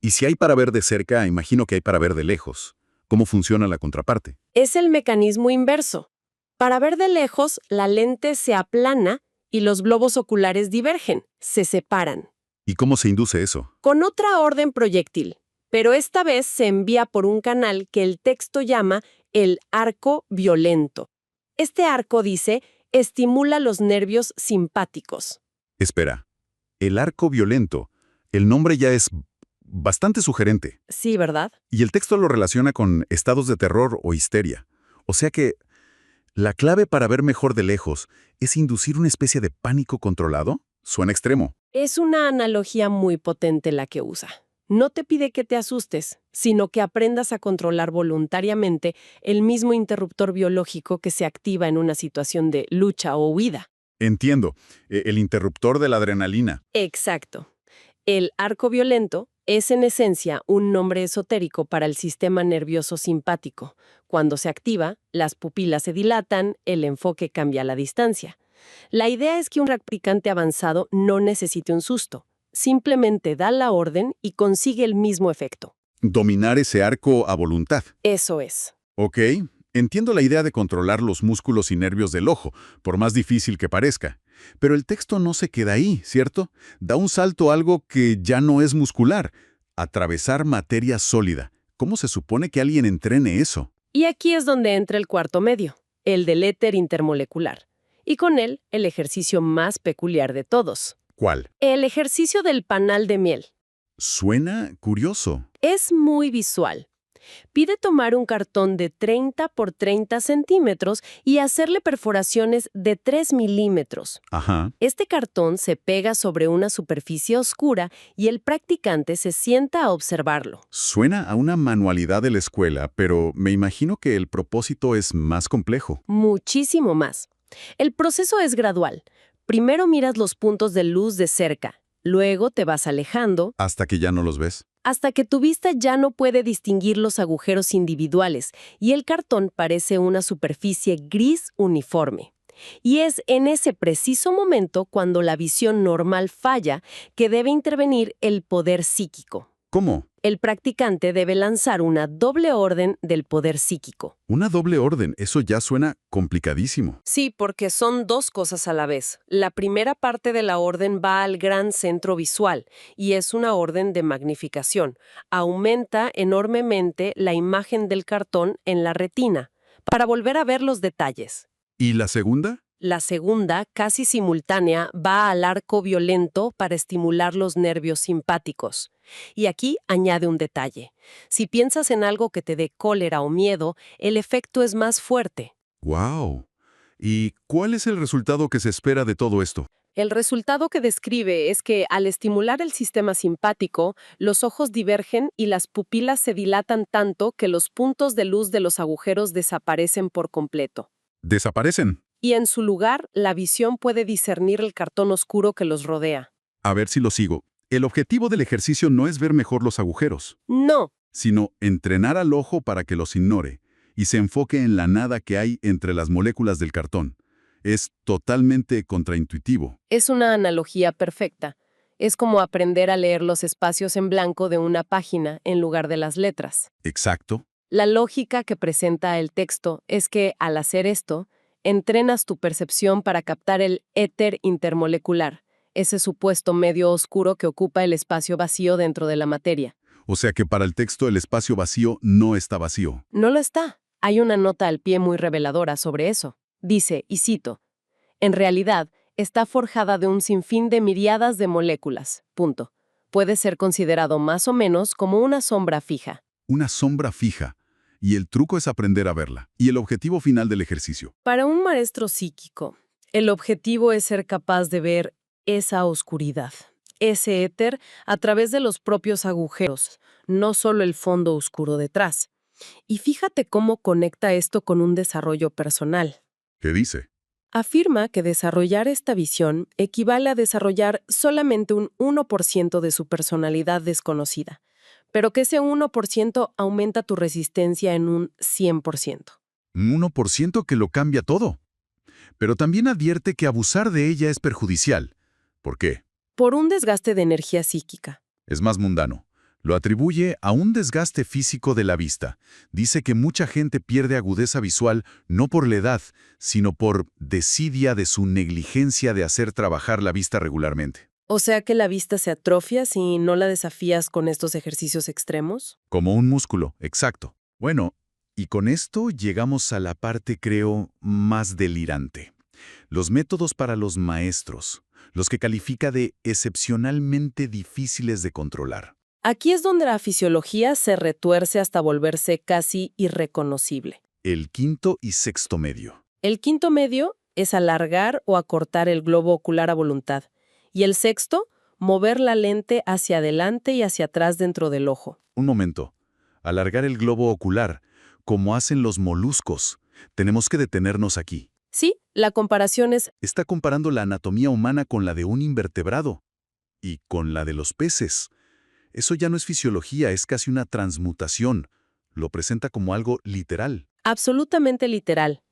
Y si hay para ver de cerca, imagino que hay para ver de lejos. ¿Cómo funciona la contraparte? Es el mecanismo inverso. Para ver de lejos, la lente se aplana y los globos oculares divergen, se separan. ¿Y cómo se induce eso? Con otra orden proyectil, pero esta vez se envía por un canal que el texto llama el arco violento. Este arco, dice, estimula los nervios simpáticos. Espera, el arco violento, el nombre ya es bastante sugerente. Sí, ¿verdad? Y el texto lo relaciona con estados de terror o histeria. O sea que la clave para ver mejor de lejos es inducir una especie de pánico controlado. Suena extremo. Es una analogía muy potente la que usa. No te pide que te asustes, sino que aprendas a controlar voluntariamente el mismo interruptor biológico que se activa en una situación de lucha o huida. Entiendo, el interruptor de la adrenalina. Exacto. El arco violento es en esencia un nombre esotérico para el sistema nervioso simpático. Cuando se activa, las pupilas se dilatan, el enfoque cambia la distancia. La idea es que un practicante avanzado no necesite un susto. Simplemente da la orden y consigue el mismo efecto. Dominar ese arco a voluntad. Eso es. Ok, entiendo la idea de controlar los músculos y nervios del ojo, por más difícil que parezca. Pero el texto no se queda ahí, ¿cierto? Da un salto a algo que ya no es muscular. Atravesar materia sólida. ¿Cómo se supone que alguien entrene eso? Y aquí es donde entra el cuarto medio, el del éter intermolecular. Y con él, el ejercicio más peculiar de todos. ¿Cuál? El ejercicio del panal de miel. Suena curioso. Es muy visual. Pide tomar un cartón de 30 por 30 centímetros y hacerle perforaciones de 3 milímetros. Ajá. Este cartón se pega sobre una superficie oscura y el practicante se sienta a observarlo. Suena a una manualidad de la escuela, pero me imagino que el propósito es más complejo. Muchísimo más. El proceso es gradual. Primero miras los puntos de luz de cerca, luego te vas alejando Hasta que ya no los ves. hasta que tu vista ya no puede distinguir los agujeros individuales y el cartón parece una superficie gris uniforme. Y es en ese preciso momento cuando la visión normal falla que debe intervenir el poder psíquico. ¿Cómo? El practicante debe lanzar una doble orden del poder psíquico. Una doble orden, eso ya suena complicadísimo. Sí, porque son dos cosas a la vez. La primera parte de la orden va al gran centro visual y es una orden de magnificación. Aumenta enormemente la imagen del cartón en la retina para volver a ver los detalles. ¿Y la segunda? La segunda, casi simultánea, va al arco violento para estimular los nervios simpáticos. Y aquí añade un detalle. Si piensas en algo que te dé cólera o miedo, el efecto es más fuerte. ¡Wow! ¿Y cuál es el resultado que se espera de todo esto? El resultado que describe es que al estimular el sistema simpático, los ojos divergen y las pupilas se dilatan tanto que los puntos de luz de los agujeros desaparecen por completo. ¿Desaparecen? Y en su lugar, la visión puede discernir el cartón oscuro que los rodea. A ver si lo sigo. El objetivo del ejercicio no es ver mejor los agujeros, No, sino entrenar al ojo para que los ignore y se enfoque en la nada que hay entre las moléculas del cartón. Es totalmente contraintuitivo. es una analogía perfecta. Es como aprender a leer los espacios en blanco de una página en lugar de las letras. Exacto. La lógica que presenta el texto es que, al hacer esto, entrenas tu percepción para captar el éter intermolecular, ese supuesto medio oscuro que ocupa el espacio vacío dentro de la materia. O sea que para el texto el espacio vacío no está vacío. No lo está. Hay una nota al pie muy reveladora sobre eso. Dice, y cito, en realidad, está forjada de un sinfín de miríadas de moléculas. Punto. Puede ser considerado más o menos como una sombra fija. Una sombra fija. Y el truco es aprender a verla. Y el objetivo final del ejercicio. Para un maestro psíquico, el objetivo es ser capaz de ver esa oscuridad, ese éter a través de los propios agujeros, no solo el fondo oscuro detrás. Y fíjate cómo conecta esto con un desarrollo personal. ¿Qué dice? Afirma que desarrollar esta visión equivale a desarrollar solamente un 1% de su personalidad desconocida, pero que ese 1% aumenta tu resistencia en un 100%. Un 1% que lo cambia todo. Pero también advierte que abusar de ella es perjudicial. ¿Por qué? Por un desgaste de energía psíquica. Es más mundano. Lo atribuye a un desgaste físico de la vista. Dice que mucha gente pierde agudeza visual no por la edad, sino por desidia de su negligencia de hacer trabajar la vista regularmente. O sea que la vista se atrofia si no la desafías con estos ejercicios extremos. Como un músculo, exacto. Bueno, y con esto llegamos a la parte, creo, más delirante. Los métodos para los maestros, los que califica de excepcionalmente difíciles de controlar. Aquí es donde la fisiología se retuerce hasta volverse casi irreconocible. El quinto y sexto medio. El quinto medio es alargar o acortar el globo ocular a voluntad. Y el sexto, mover la lente hacia adelante y hacia atrás dentro del ojo. Un momento. Alargar el globo ocular, como hacen los moluscos. Tenemos que detenernos aquí. Sí, la comparación es Está comparando la anatomía humana con la de un invertebrado y con la de los peces. Eso ya no es fisiología, es casi una transmutación. Lo presenta como algo literal. absolutamente literal.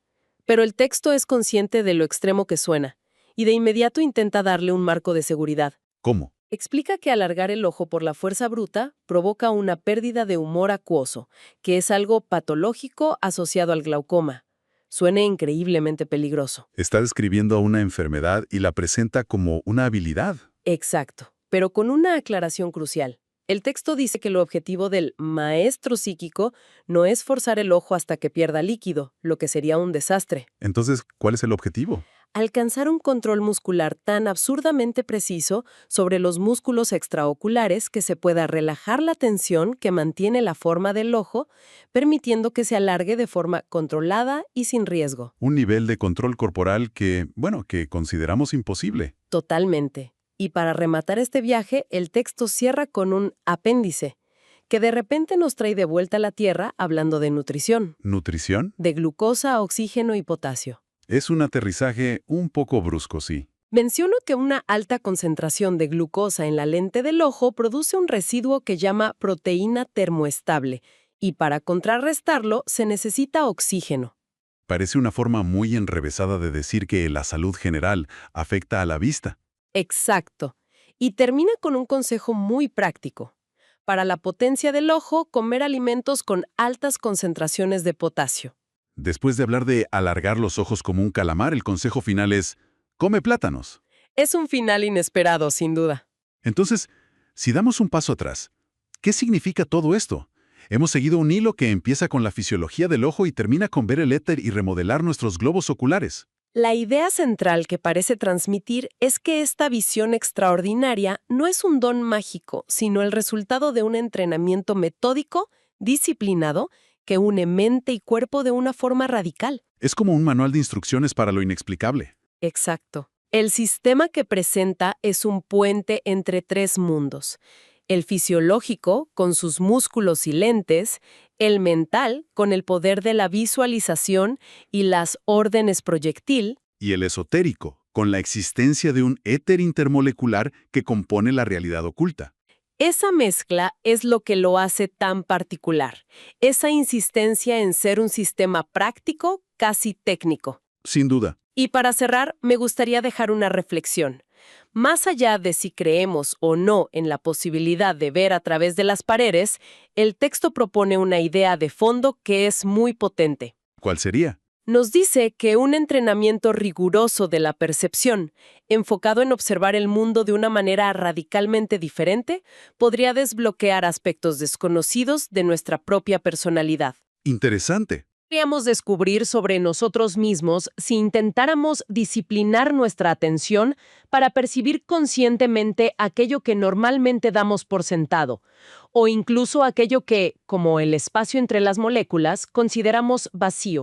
Pero el texto es consciente de lo extremo que suena, y de inmediato intenta darle un marco de seguridad. ¿Cómo? Explica que alargar el ojo por la fuerza bruta provoca una pérdida de humor acuoso, que es algo patológico asociado al glaucoma. Suena increíblemente peligroso. Está describiendo a una enfermedad y la presenta como una habilidad. Exacto, pero con una aclaración crucial. El texto dice que el objetivo del maestro psíquico no es forzar el ojo hasta que pierda líquido, lo que sería un desastre. Entonces, ¿cuál es el objetivo? Alcanzar un control muscular tan absurdamente preciso sobre los músculos extraoculares que se pueda relajar la tensión que mantiene la forma del ojo, permitiendo que se alargue de forma controlada y sin riesgo. Un nivel de control corporal que consideramos imposible. Totalmente. Y para rematar este viaje, el texto cierra con un apéndice, que de repente nos trae de vuelta a la Tierra hablando de nutrición, ¿Nutrición? de glucosa, oxígeno y potasio. Es un aterrizaje un poco brusco, sí. Menciono que una alta concentración de glucosa en la lente del ojo produce un residuo que llama proteína termoestable, y para contrarrestarlo se necesita oxígeno. Parece una forma muy enrevesada de decir que la salud general afecta a la vista. Exacto. Y termina con un consejo muy práctico. Para la potencia del ojo, comer alimentos con altas concentraciones de potasio. Después de hablar de alargar los ojos como un calamar, el consejo final es, come plátanos. Es un final inesperado, sin duda. Entonces, si damos un paso atrás, ¿qué significa todo esto? Hemos seguido un hilo que empieza con la fisiología del ojo y termina con ver el éter y remodelar nuestros globos oculares. La idea central que parece transmitir es que esta visión extraordinaria no es un don mágico, sino el resultado de un entrenamiento metódico, disciplinado, que une mente y cuerpo de una forma radical. Es como un manual de instrucciones para lo inexplicable. Exacto. El sistema que presenta es un puente entre tres mundos. El fisiológico, con sus músculos y lentes, el mental, con el poder de la visualización y las órdenes proyectil, Y el esotérico, con la existencia de un éter intermolecular que compone la realidad oculta. esa mezcla es lo que lo hace tan particular. Esa insistencia en ser un sistema práctico, casi técnico. Sin duda. Y para cerrar, me gustaría dejar una reflexión. Más allá de si creemos o no en la posibilidad de ver a través de las paredes, el texto propone una idea de fondo que es muy potente. ¿Cuál sería? Nos dice que un entrenamiento riguroso de la percepción, enfocado en observar el mundo de una manera radicalmente diferente, podría desbloquear aspectos desconocidos de nuestra propia personalidad. Interesante. Podríamos descubrir sobre nosotros mismos si intentáramos disciplinar nuestra atención para percibir conscientemente aquello que normalmente damos por sentado, o incluso aquello que, como el espacio entre las moléculas, consideramos vacío.